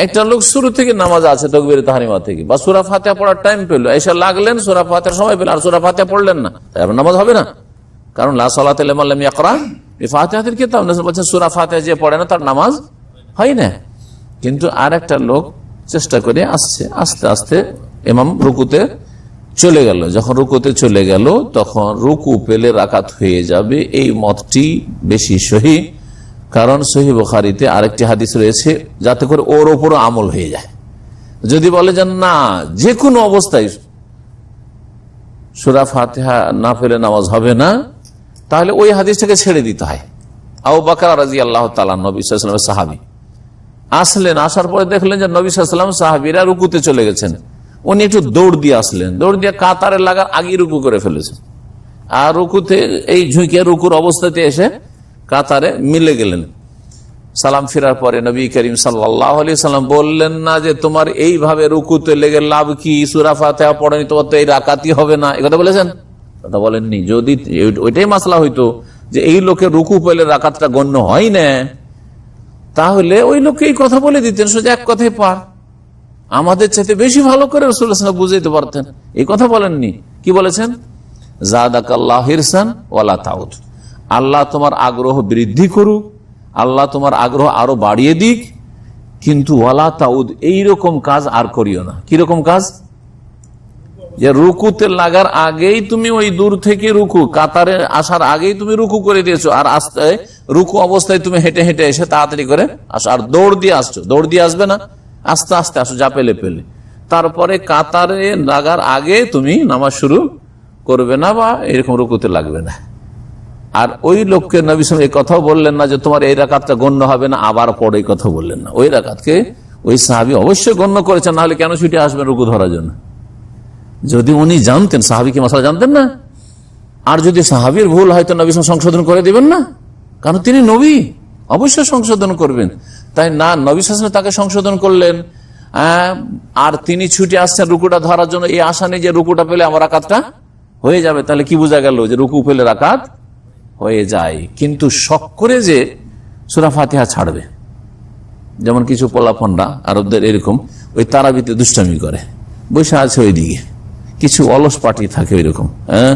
একটা লোক শুরু থেকে নামাজ আছে তাকবীরে তাহরিমা থেকে, বা সূরা ফাতিহা পড়ার টাইম পেল, এসে লাগলেন সূরা ফাতিহার সময় পেল, আর সূরা ফাতিহা পড়লেন না, তার নামাজ হবে না। কারণ লা সালাতা লিমান লাম ইয়াকরা বিফাতিহাতিল কিতাব, বলছেন সূরা ফাতিহা যে পড়ে না তার নামাজ হয় না। কিন্তু আর একটা লোক চেষ্টা করে আসছে, আস্তে আস্তে ইমাম রুকুতে চলে গেল, যখন রুকুতে চলে গেল তখন রুকু পেলে রাকাত হয়ে যাবে, এই মতটি বেশি সহি। কারণ সহিহ বুখারীতে আরেকটি হাদিস রয়েছে যাতে করে ওর ওপরও আমল হয়ে যায়। যদি বলে যে না, যে কোনো অবস্থায় সূরা ফাতিহা না পেলে নামাজ হবে না, তাহলে ওই হাদিসটাকে ছেড়ে দিতে হয়। আবু বকর রাদিয়াল্লাহু তাআলা নবী সাল্লাল্লাহু আলাইহি ওয়াসাল্লামের সাহাবী আসলেন, আসার পরে দেখলেন যে নবী সাল্লাল্লাহু আলাইহি ওয়াসাল্লাম সাহাবীরা রুকুতে চলে গেছেন, উনি একটু দৌড় দিয়ে আসলেন, দৌড় দিয়ে কাতারে লাগার আগে রুকু করে ফেলেছেন, আর রুকুতে এই ঝুঁকে রুকুর অবস্থাতে এসে কাতারে মিলে গেলেন। সালাম ফেরার পরে নবী করিম সাল্লাল্লাহু আলাইহি ওয়াসাল্লাম বললেন না যে তোমার এইভাবে রুকুতে লেগে লাভ কি, সূরা ফাতিহা পড়েনি তোমার তো এই রাকাতই হবে না, এই কথা বলেছেন? কথা বলেননি। যদি ওইটাই মাসলা হইতো যে এই লোকের রুকু পেলে রাকাতটা গণ্য হয় না, তাহলে ওই লোককে এই কথা বলে দিতেন, সোজা এক কথাই পার, আমাদের চাইতে বেশি ভালো করে রাসূলুল্লাহ সাল্লাল্লাহু আলাইহি ওয়াসাল্লাম বুঝাইতে পারতেন। এই কথা বলেননি। কি বলেছেন? জাদাকাল্লাহু হিরসান ওয়ালা তাউদ, আল্লাহ তোমার আগ্রহ বৃদ্ধি করুক, আল্লাহ তোমার আগ্রহ আরো বাড়িয়ে দিক, কিন্তু ওয়ালা তাউদ, এইরকম কাজ আর করিও না। কিরকম কাজ? যে রুকুতে লাগার আগেই তুমি ওই দূর থেকে রুকু, কাতারে আসার আগেই তুমি রুকু করে দিয়েছো, আর আস্তে রুকু অবস্থায় তুমি হেঁটে হেঁটে এসে তাড়াতাড়ি করে আসো, আর দৌড় দিয়ে আসছো, দৌড় দিয়ে আসবে না, আস্তে আস্তে আসো, যা পেলে পেলে। তারপরে কাতারে লাগার আগে তুমি নামাজ শুরু করবে না, বা এরকম রুকুতে লাগবে না। আর ওই লোককে নবী সাল্লাল্লাহু আলাইহি ওয়াসাল্লাম এই কথাও বললেন না যে তোমার এই রাকাতটা গণ্য হবে না, আবার পরে এই কথা বললেন না। ওই রাকাতকে ওই সাহাবী অবশ্যই গণ্য করেছেন, নাহলে কেন ছুটে আসবেন রুকু ধরার জন্য? যদি উনি জানতেন, সাহাবী কি মাসলা জানতেন না? আর যদি সাহাবীর ভুল হয় তো নবী সাল্লাল্লাহু আলাইহি ওয়াসাল্লাম সংশোধন করে দিবেন না? কারণ তিনি নবী, অবশ্যই সংশোধন করবেন। তাই না, নবী সাল্লাল্লাহু আলাইহি ওয়াসাল্লাম তাকে সংশোধন করলেন, আর তিনি ছুটে আসছেন রুকুটা ধরার জন্য, এই আশা নেই যে রুকুটা পেলে আমার রাকাতটা হয়ে যাবে। তাহলে কি বোঝা গেল? যে রুকু পেলে রাকাত হয়ে যায়, কিন্তু শখ করে যে সূরা ফাতিহা ছাড়বে। যেমন কিছু পোলাপনরা আরবদের এরকম ওই তারাবিতে দুষ্টামি করে, বসে আছে ওইদিকে, কিছু অলস পার্টি থাকে ওইরকম, হ্যাঁ,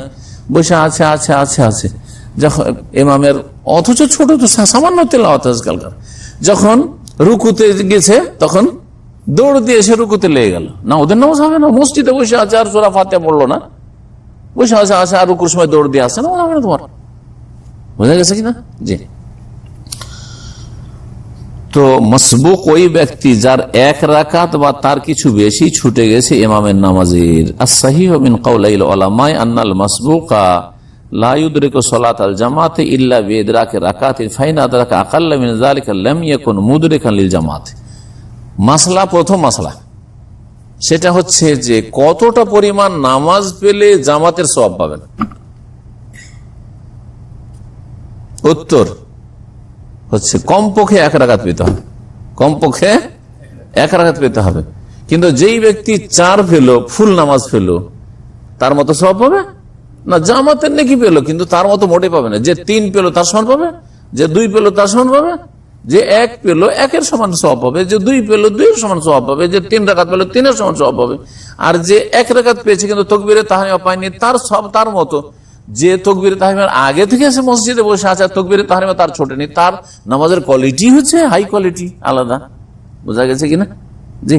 বসে আছে আছে আছে আছে যখন ইমামের, অথচ ছোট তো সামান্য তেলাওয়াত আজকালকার, যখন রুকুতে গেছে তখন দৌড় দিয়ে এসে রুকুতে লেগে গেল। না, ওদের নামাজ হবে না। মসজিদে বসে আছে আর সূরা ফাতিহা পড়লো না, বসে আছে আছে আর রুকুর সময় দৌড় দিয়ে আসছে, না হবে না তোমার। বোঝা গেছে কিনা? জি। তো মাসবুক ওই ব্যক্তি যার 1 রাকাত বা তার কিছু বেশি ছুটে গেছে ইমামের নামাজের। as-sahih min qawlail ulama annal masbuqa লা ইউদরিকু সালাতাল জামাতে ইল্লা বিইদরাকি রাকাতিন ফাইন আদরাকা আকাল্লা মিন যালিকা লাম ইয়াকুন মুদরিকান লিল জামাত। মাসলা, প্রথম মাসলা সেটা হচ্ছে যে কতটা পরিমাণ নামাজ পেলে জামাতের সওয়াব পাবেন। উত্তর হচ্ছে কমপক্ষে 1 রাকাত পেতে হবে, কমপক্ষে 1 রাকাত পেতে হবে। কিন্তু যেই ব্যক্তি 4 পেল, ফুল নামাজ পেল, তার মতো সওয়াব পাবে না। জামাতের নেকি পেল কিন্তু তার মতো মোটে পাবে না। যে 3 পেল তার সমান পাবে, যে 2 পেল তার সমান পাবে, যে 1 পেল 1-এর সমান সওয়াব পাবে, যে 2 পেল 2-এর সমান সওয়াব পাবে, যে 3 রাকাত পেল 3-এর সমান সওয়াব পাবে। আর যে 1 রাকাত পেয়েছে কিন্তু তাকবীরে তাহরিমা পায়নি, তার সব তার মতো। যে তাকবীরে তাহরিমার আগে থেকে এসে মসজিদে বসে আছে, তাকবীরে তাহরিমা তার ছোটেনি, তার নামাজের কোয়ালিটি হচ্ছে হাই কোয়ালিটি, আলাদা। বোঝা গেছে কিনা? জি।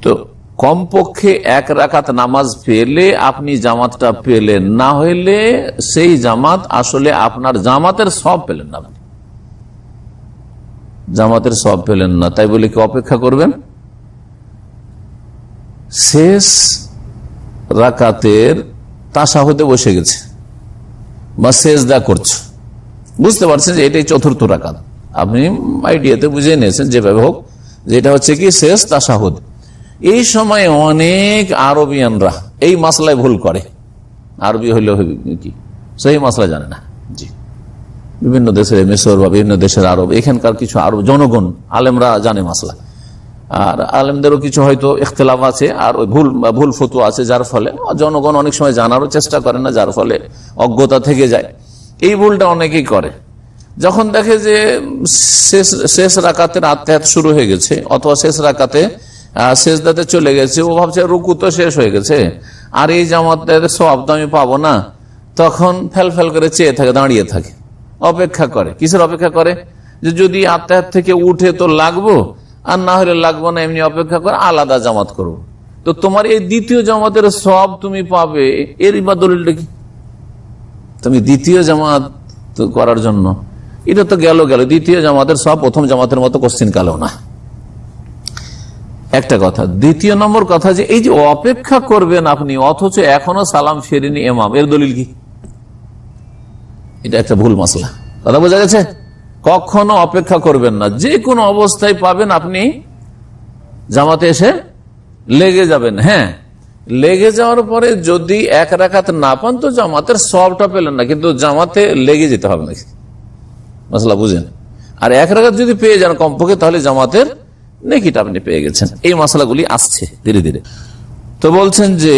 তো কমপক্ষে 1 রাকাত নামাজ পেলে আপনি জামাতটা পেলেন, না হইলে সেই জামাত আসলে আপনার জামাতের সব পেলেন না, জামাতের সব পেলেন না। তাই বলে কি অপেক্ষা করবেন? শেষ রাকাতের তাশাহুদে বসে গেছে বা সেজদা করছে, বুঝতে পারছেন যে এটাই 4র্থ রাকাত, আপনি আইডিয়াতে বুঝে নিয়েছেন যেভাবে হোক, যেটা হচ্ছে কি শেষ তাশাহুদ। এই সময় অনেক আরবিয়ানরা এই মাসলায় ভুল করে। আরবি হইলে কি সেই মাসলা জানে না। জি, বিভিন্ন দেশের মিশর বা বিভিন্ন দেশের আরব, এখানকার কিছু আরব জনগণ আলেমরা জানে মাসলা, আর আলেমদেরও কিছু হয়তো ইখতিলাফ আছে আর ওই ভুল ফতোয়া আছে, যার ফলে জনগণ অনেক সময় জানারও চেষ্টা করে না, যার ফলে অজ্ঞতা থেকে যায়। এই ভুলটা অনেকেই করে, যখন দেখে যে শেষ রাকাতের আত্মায়াত শুরু হয়ে গেছে অথবা শেষ রাকাতে সেজদাতে চলে গেছে, ও ভাবছে রুকু তো শেষ হয়ে গেছে আর এই জামাতের সওয়াব তো আমি পাবো না, তখন ফেল করে চেয়ে থাকে, দাঁড়িয়ে থাকে, অপেক্ষা করে। কিসের অপেক্ষা করে? যে যদি আত্মায়াত থেকে উঠে তো লাগবো, আর না হলে লাগবো না, এমনি অপেক্ষা করে আলাদা জামাত করবো। তো তোমার এই দ্বিতীয় জামাতের সওয়াব তুমি পাবে, এর বা দলিলটা কি? তুমি দ্বিতীয় জামাত করার জন্য, এটা তো গেল দ্বিতীয় জামাতের সব প্রথম জামাতের মতো কোশ্চিন কালেও না, একটা কথা। দ্বিতীয় নম্বর কথা, যে এই যে অপেক্ষা করবেন আপনি অথচ এখনো সালাম ফেরেনি ইমাম, এর দলিল কি? এটা একটা ভুল মাসলা, কথা বোঝা গেছে? কখনো অপেক্ষা করবেন না, যে কোনো অবস্থায় পাবেন আপনি জামাতে এসে লেগে যাবেন। হ্যাঁ, লেগে যাওয়ার পরে যদি 1 রাকাত না পান তো জামাতের সবটা পেলেন না, কিন্তু জামাতে লেগে যেতে হবে নাকি, মাসলা বুঝেন? আর 1 রাকাত যদি পেয়ে যান কমপক্ষে, তাহলে জামাতের নেকিটা আপনি পেয়ে গেছেন। এই মশলাগুলি আসছে ধীরে ধীরে। তো বলছেন যে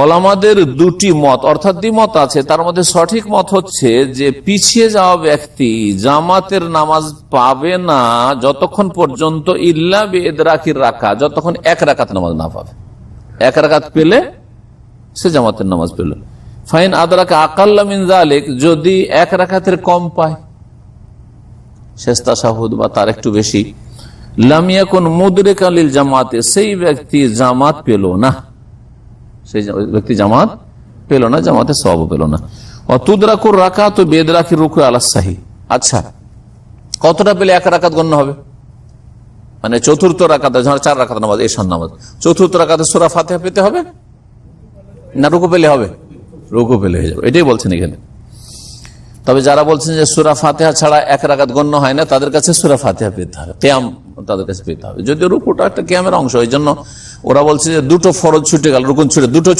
ওলামাদের 2টি মত অর্থাৎ দ্বিমত আছে, তার মধ্যে সঠিক মত হচ্ছে যে পিছিয়ে যাওয়া ব্যক্তি জামাতের নামাজ পাবে না যতক্ষণ পর্যন্ত ইল্লা বিইদরাকির রাকা, যতক্ষণ 1 রাকাত নামাজ না পাবে। 1 রাকাত পেলে সে জামাতের নামাজ পেল। ফাইন আদরাকা আকাল্লা মিন যালিক, যদি 1 রাকাতের কম পায়, শেষ তাশাহুদ বা তার একটু বেশি, লাম ইয়াকুন মুদরিকান লিল জামাতে, সেই ব্যক্তি জামাত পেল না, সেই ব্যক্তি জামাত পেল না, জামাতে সওয়াব পেল না। ওয়া তুদরাকুর রাকাতু বিইদরাকির রুকু আলা সাহি। আচ্ছা, কতটা পেলে 1 রাকাত গণ্য হবে? মানে 4র্থ রাকাতে, 4 রাকাত নামাজ এশার নামাজ, 4র্থ রাকাতে সূরা ফাতিহা পেতে হবে না রুকু পেলে হবে? রুকু পেলে হয়ে যাবে, এটাই বলছেন এখানে। তবে যারা বলছেন যে সূরা ফাতিহা ছাড়া 1 রাকাত গণ্য হয় না, তাদের কাছে সূরা ফাতিহা পেতে হবে, কিয়াম তাদের কাছে পেতে হবে, যদিও রুকুটা একটা কিয়ামের অংশ। এই জন্য ওরা বলছে যে 2টো ফরজ ছুটে গেল, রুকুন ছুটে, 2টো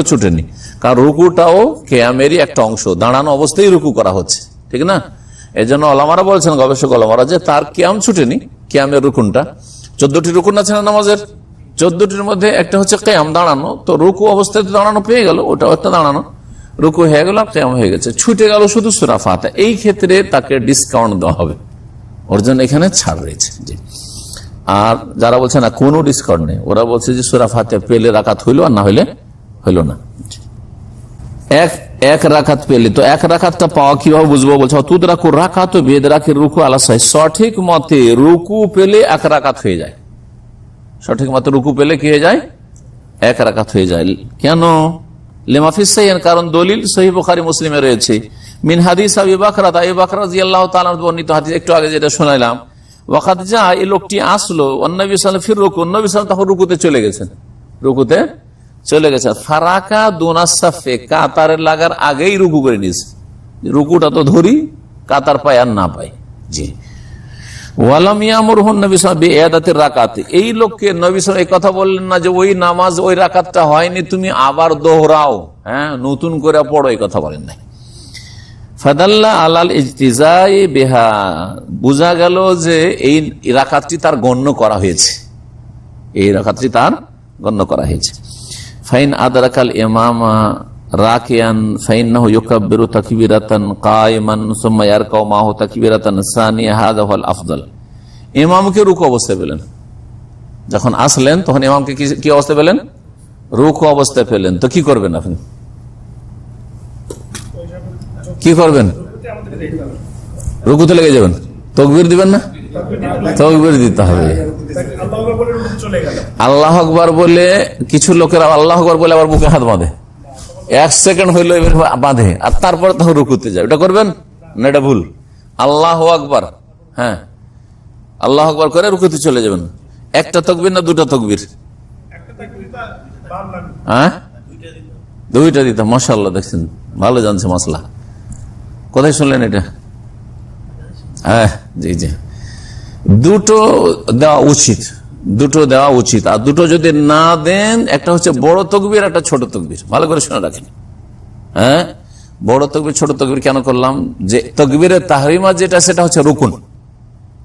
ছুটেনি, কারণ রুকুটাও কিয়ামেরই একটা অংশ, দাঁড়ানো অবস্থায় রুকু করা হচ্ছে, ঠিক না? এই জন্য ওলামারা বলছেন, গবেষক ওলামারা, যে তার কিয়াম ছুটেনি, কিয়ামের রুকুনটা। 14টি রুকুন আছে না নামাজের, 14টির মধ্যে একটা হচ্ছে কিয়াম, দাঁড়ানো, তো রুকু অবস্থায় দাঁড়ানো পেয়ে গেল, ওটাও একটা দাঁড়ানো, রুকু হয়ে গেল, কিয়াম হয়ে গেছে, ছুটে গেল শুধু সূরা ফাতিহা। এই ক্ষেত্রে তাকে ডিসকাউন্ট দেওয়া হবে, ওর জন্য এখানে ছাড় রয়েছে। জি। আর যারা বলছে না কোনো ডিসকাউন্ট নেই, ওরা বলছে যে সূরা ফাতিহা পেলে রাকাত হইলো, আর না হইলে হইলো না। এক রাকাত পেলে, তো 1 রাকাতটা পাওয়া কিভাবে বুঝবো? বলছে তুদরাকুর রাকাতু বিইদরাকির রুকু আলা সাহি, সঠিক মতে রুকু পেলে 1 রাকাত হয়ে যায়। সঠিক মতে রুকু পেলে কি হয়ে যায়? 1 রাকাত হয়ে যায়। কেন? লিমা ফিস সাহিহাইন, কারণ দলিল সহিহ বুখারী মুসলিমে রয়েছে, মিন হাদিস আবি বকর রাদিয়াল্লাহু তাআলা বর্ণিত হাদিস, একটু আগে যেটা শোনাইলাম, ওয়াকাদ যা, এই লোকটি আসলো, নবী সাল্লাল্লাহু আলাইহি ওয়াসাল্লাম ফির রুকু, নবী সাল্লাল্লাহু আলাইহি ওয়াসাল্লাম তখন রুকুতে চলে গেছেন, ফারাকা দুনাস সাফে, কাতারের লাগার আগেই রুকু করে নিয়েছে, রুকুটা তো ধরি, কাতার পায় আর না পায়। জি। ওয়ালাম ইয়ামুরহু নবী সাল্লাল্লাহু আলাইহি ওয়াসাল্লাম বিইআদাতির রাকাত, এই লোককে নবী সাল্লাল্লাহু আলাইহি ওয়াসাল্লাম এই কথা বললেন না যে ওই নামাজ, ওই রাকাতটা হয়নি, তুমি আবার দোহরাও, হ্যাঁ নতুন করে পড়ো, এই কথা বলেন নাই। ফাদাল্লা আলাল ইজতিজাই বিহা, বোঝা গেল যে এই রাকাতটি তার গণ্য করা হয়েছে, এই রাকাতটি তার গণ্য করা হয়েছে। ফাইন আদরাকাল ইমামা রাকিয়ান ফাইন্নাহু ইউকাব্বিরু তাকবীরাতান কায়িমান সুম্মা ইয়ারকাউ মাহু তাকবীরাতান সানিয়া হাযা হুয়াল আফদল। ইমামকে রুকু অবস্থায় পেলেন, যখন আসলেন তখন ইমামকে কি অবস্থায় পেলেন? রুকু অবস্থায় পেলেন। তো কি করবেন আপনি? কি করবেন? রুকুতে লেগে যাবেন, তাকবীর দিবেন না? তাকবীর দিতে হবে। আল্লাহু আকবার বলে কিছু লোকেরা আল্লাহু আকবার বলে আবার বুকে হাত বাঁধে, 1 সেকেন্ড হইলো এবার বাঁধে, আর তারপর তখন রুকুতে যায়। এটা করবেন না? এটা ভুল। আল্লাহু আকবার, হ্যাঁ আল্লাহু আকবার করে রুকুতে চলে যাবেন। একটা তাকবীর না দুটো তাকবীর? হ্যাঁ দুইটা দিতে। মাশাআল্লাহ, দেখছেন ভালো জানছে মাসলা। কোথায় শুনলেন এটা? হ্যাঁ জি জি, দুটো দেওয়া উচিত, দুটো দেওয়া উচিত। আর দুটো যদি না দেন, একটা হচ্ছে বড় তাকবীর, একটা ছোট তাকবীর। ভালো করে শুনে রাখেন। হ্যাঁ বড় তাকবীর ছোট তাকবীর কেন করলাম? যে তাকবীরে তাহরিমা যেটা, সেটা হচ্ছে রুকুন,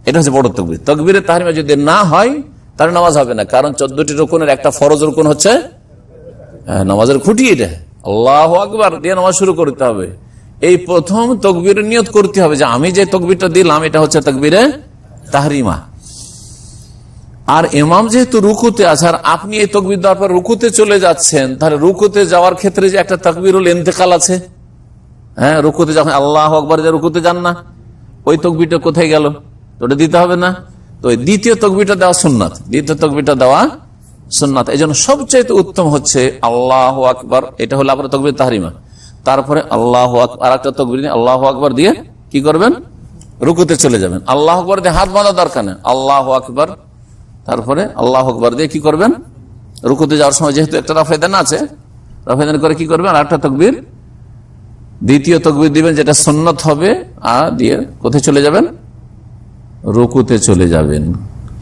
এটা হচ্ছে বড় তাকবীর। তাকবীরে তাহরিমা যদি না হয় তাহলে নামাজ হবে না, কারণ 14টি রুকুনের একটা ফরজ রুকুন হচ্ছে নামাজের খুঁটি। এটা আল্লাহু আকবার দিয়ে নামাজ শুরু করতে হবে। এই প্রথম তাকবীরের নিয়ত করতে হবে যে আমি যে তাকবীরটা দিলাম এটা হচ্ছে তাকবীরে তাহরিমা। আর ইমাম যেহেতু রুকুতে আছে, আর আপনি এই তাকবীর দেওয়ার পর রুকুতে চলে যাচ্ছেন, তাহলে রুকুতে যাওয়ার ক্ষেত্রে যে একটা তাকবীরুল ইন্তেকাল আছে, হ্যাঁ রুকুতে যখন আল্লাহু আকবার যে রুকুতে যান না, ওই তাকবীরটা কোথায় গেল? তো ওটা দিতে হবে না? তো দ্বিতীয় তাকবীরটা দেওয়া সুন্নাত, দ্বিতীয় তাকবীরটা দেওয়া সুন্নাত। এই জন্য সবচেয়ে উত্তম হচ্ছে আল্লাহু আকবার, এটা হলো আপনার তাকবীর তাহরিমা। তারপরে আল্লাহু আকবার, আর একটা তাকবীর আল্লাহু আকবার দিয়ে কি করবেন? রুকুতে চলে যাবেন। আল্লাহু আকবার দিয়ে হাত বাঁধা দরকার নেই, আল্লাহু আকবার, তারপরে আল্লাহু আকবার দিয়ে কি করবেন? রুকুতে যাওয়ার সময় যেহেতু একটা রাফেদান আছে, রাফেদান করে কি করবেন? আর একটা তাকবীর, দ্বিতীয় তাকবীর দিবেন যেটা সুন্নাত হবে, আর দিয়ে কোথায় চলে যাবেন? রুকুতে চলে যাবেন।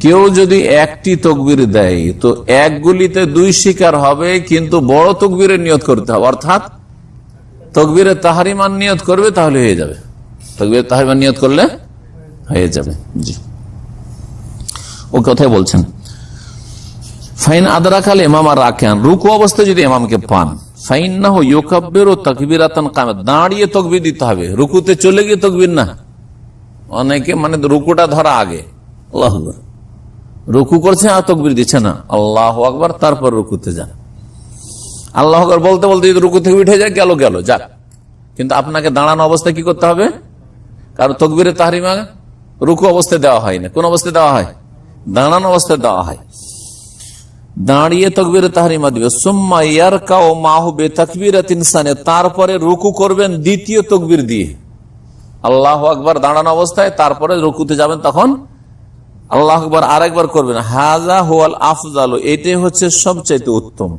কেউ যদি একটি তাকবীর দেয় তো এক গুলিতে 2 শিকার হবে, কিন্তু বড় তাকবীরের নিয়ত করতে হবে, অর্থাৎ তাকবীরে তাহরিমান নিয়ত করবে, তাহলে হয়ে যাবে। তাকবীরে তাহরিমান নিয়ত করলে হয়ে যাবে। জি ও কথাই বলছেন। ফাইন আদরাকাল ইমাম রাকিয়ান, রুকু অবস্থায় যদি ইমামকে পান, ফাইন্নাহু ইউকাব্বিরু তাকবীরাতান কামাত, দাঁড়িয়ে তাকবীর দিতে হবে, রুকুতে চলে গিয়ে তাকবীর না। অনেকে মানে রুকুটা ধরা আগে, আল্লাহু আকবার, রুকু করছে আর তাকবীর দিচ্ছে না, আল্লাহু আকবার তারপর রুকুতে যান। আল্লাহু আকবার বলতে বলতে যদি রুকু থেকে উঠে যায়, গেল যাক, কিন্তু আপনাকে দাঁড়ানো অবস্থায় কি করতে হবে? কারণ তাকবীরে তাহরিমা রুকু অবস্থায় দেওয়া হয় না। কোন অবস্থায় দেওয়া হয়? দাঁড়ানো অবস্থায় দেওয়া হয়। দাঁড়িয়ে তাকবীরে তাহরিমা দিবে, সুম্মা ইয়ারকাউ মাহু বিতাকবীরাতিন সানিয়া, তারপরে রুকু করবেন দ্বিতীয় তাকবীর দিয়ে। আল্লাহু আকবার দাঁড়ানো অবস্থায়, তারপরে রুকুতে যাবেন, তখন আল্লাহু আকবার আরেকবার করবেন। হাযা হুয়াল আফযালু, এটাই হচ্ছে সবচেয়ে উত্তম।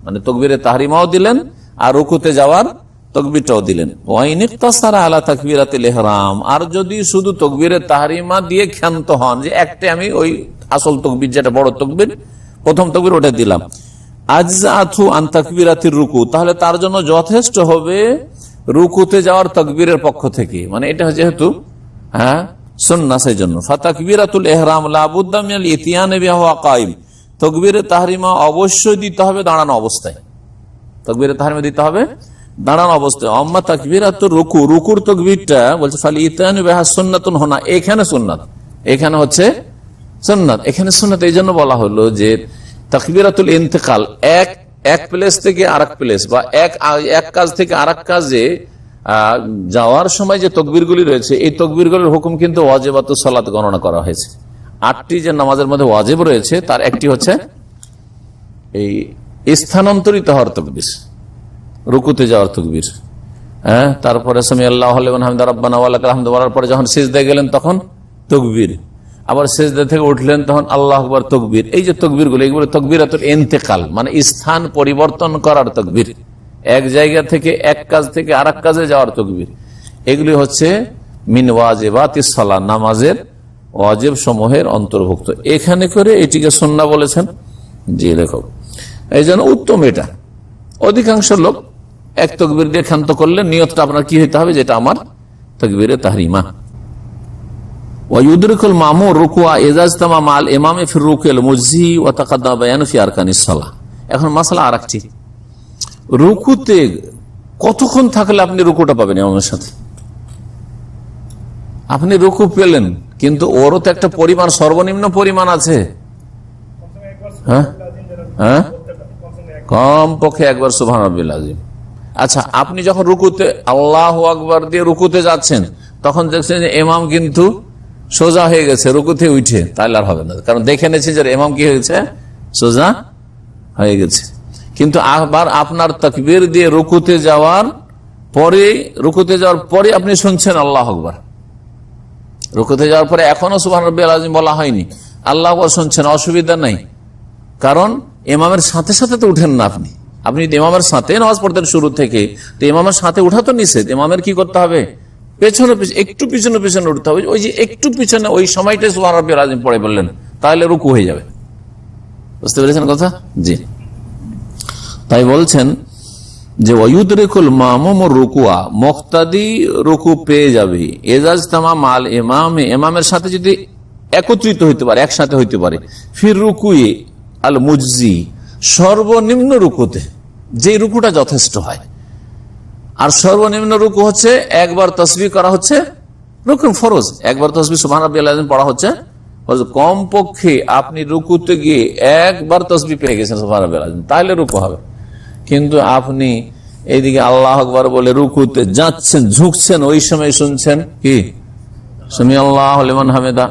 মানে তাকবীরে তাহরিমাও দিলেন আর রুকুতে যাওয়ার তাকবীরটাও দিলেন। ওয়াইন ইকতাসারা আলা তাকবীরাতিল ইহরাম, আর যদি শুধু তাকবীরে তাহরিমা দিয়ে ক্ষান্ত হন, যে একটা আমি ওই আসল তাকবীর যেটা বড় তাকবীর, প্রথম তাকবীর ওটা দিলাম, আজজাতু আন তাকবীরাতির রুকু, তাহলে তার জন্য যথেষ্ট হবে রুকুতে যাওয়ার তাকবীরের পক্ষ থেকে। মানে এটা যেহেতু সুন্নাহ, সেই জন্য ফাতাকবীরাতুল ইহরাম লা বুদ্দা মিনাল ইতিয়ানি বিহা ওয়া কায়িম, তাকবীরে তাহরিমা অবশ্যই দিতে হবে দাঁড়ানো অবস্থায়। তাকবীরে তাহরিমা দিতে হবে দাঁড়ানো অবস্থায়। আম্মা তাকবীরাতুর রুকু, রুকুর তাকবীরটা বলছে ফাল ইতিয়ানি বিহা সুন্নাতুন হুনা, এখানে সুন্নাত, এখানে হচ্ছে সুন্নাত। এখানে সুন্নাত এই জন্য বলা হলো যে তাকবীরাতুল ইন্তেকাল, এক প্লেস থেকে আরেক প্লেস, বা এক কাজ থেকে আরেক কাজে যাওয়ার সময় যে তাকবীরগুলি রয়েছে, এই তাকবীরগুলির হুকুম কিন্তু ওয়াজিবাতুস সালাত গণনা করা হয়েছে। 8টি যে নামাজের মধ্যে ওয়াজিব রয়েছে, তার একটি হচ্ছে এই স্থানান্তরিত হওয়ার তাকবীর, রুকুতে যাওয়ার তাকবীর। তারপরে সামি আল্লাহু লিমান হামিদা রাব্বানা ওয়া লাকাল হামদু বলার পরে যখন সিজদায় গেলেন তখন তাকবীর, আবার সিজদা থেকে উঠলেন তখন আল্লাহু আকবার তাকবীর। এই যে তাকবীরগুলো, এগুলো তাকবীরাতুল ইন্তেকাল, মানে স্থান পরিবর্তন করার তাকবীর, এক জায়গা থেকে এক কাজ থেকে আরেক কাজে যাওয়ার তাকবীর। এগুলি হচ্ছে মিন ওয়াজিবাতিস সালাত, নামাজের ওয়াজিব সমূহের অন্তর্ভুক্ত। এখানে করে এটিকে সুন্নাহ বলেছেন জি লেখক। এই জন্য উত্তম এটা। অধিকাংশ লোক এক তাকবীর দিয়ে ক্ষান্ত করলে নিয়তটা আপনার কি হইতে হবে, যেটা আমার তাকবীরে তাহরিমা। ওয়ায়ুদরিকুল মামুর রুকুআ ইযা ইজতামা মাল ইমামি ফি রুকুল মুজজি ওয়া তাকাদ্দামা বায়ানু ফি আরকানিস সালাহ। এখন মাসলা আরেকটি, রুকুতে কতক্ষণ থাকলে আপনি রুকুটা পাবেন ইমামের সাথে? আপনি রুকু পেলেন, কিন্তু ওরও তো একটা পরিমাণ, সর্বনিম্ন পরিমাণ আছে। হ্যাঁ হ্যাঁ, কমপক্ষে একবার সুবহানাল্লাহিল আযীম। আচ্ছা, আপনি যখন রুকুতে আল্লাহু আকবার দিয়ে রুকুতে যাচ্ছেন, তখন দেখছেন যে ইমাম কিন্তু সোজা হয়ে গেছে রুকুতে উঠে, তাহলে আর হবে না, কারণ দেখে নিয়েছে যে ইমাম কি হয়েছে, সোজা হয়ে গেছে। কিন্তু আবার আপনার তাকবীর দিয়ে রুকুতে যাওয়ার পরে আপনি শুনছেন আল্লাহু আকবার, রুকুতে যাওয়ার পরে এখনো সুবহানাল্লাহিল আযীম বলা হয়নি, আল্লাহু আকবার শুনছেন, অসুবিধা নাই, কারণ ইমামের সাথে সাথে তো উঠেন না। আপনি ইমামের সাথে নামাজ পড়তেন শুরু থেকে, তো ইমামের সাথে উঠা তো নিষেধ। ইমামের কি করতে হবে, পেছনে একটু পিছনে পিছনে উঠতে হবে। ওই যে একটু পিছনে, ওই সময়টাই সুবহানাল্লাহিল আযীম পড়ে বললেন, তাহলে রুকু হয়ে যাবে। বুঝতে পেরেছেন কথা? জি। তাই বলছেন যে ওয়ায়ুদরিকুল মামুম রুকুআ, মুক্তাদি রুকু পেয়ে যাবে, এজাজতামা মাল ইমাম, ইমামের সাথে যদি একত্রিত হইতে পারে, একসাথে হইতে পারে, ফির রুকুয়ে আল মুজজি, সর্বনিম্ন রুকুতে, যে রুকুটা যথেষ্ট হয়। আর সর্বনিম্ন রুকু হচ্ছে একবার তাসবিহ করা হচ্ছে রুকুন ফরজ, একবার তাসবিহ সুবহানাল্লাহিল আযীম পড়া হচ্ছে ফরজ। কমপক্ষে আপনি রুকুতে গিয়ে একবার তাসবিহ পেয়ে গেছেন সুবহানাল্লাহিল আযীম, তাহলে রুকু হবে। কিন্তু আপনি এইদিকে আল্লাহু আকবার বলে রুকুতে যাচ্ছেন, ঝুঁকছেন, ওই সময় শুনছেন কি সামি আল্লাহু লিমান হামিদা,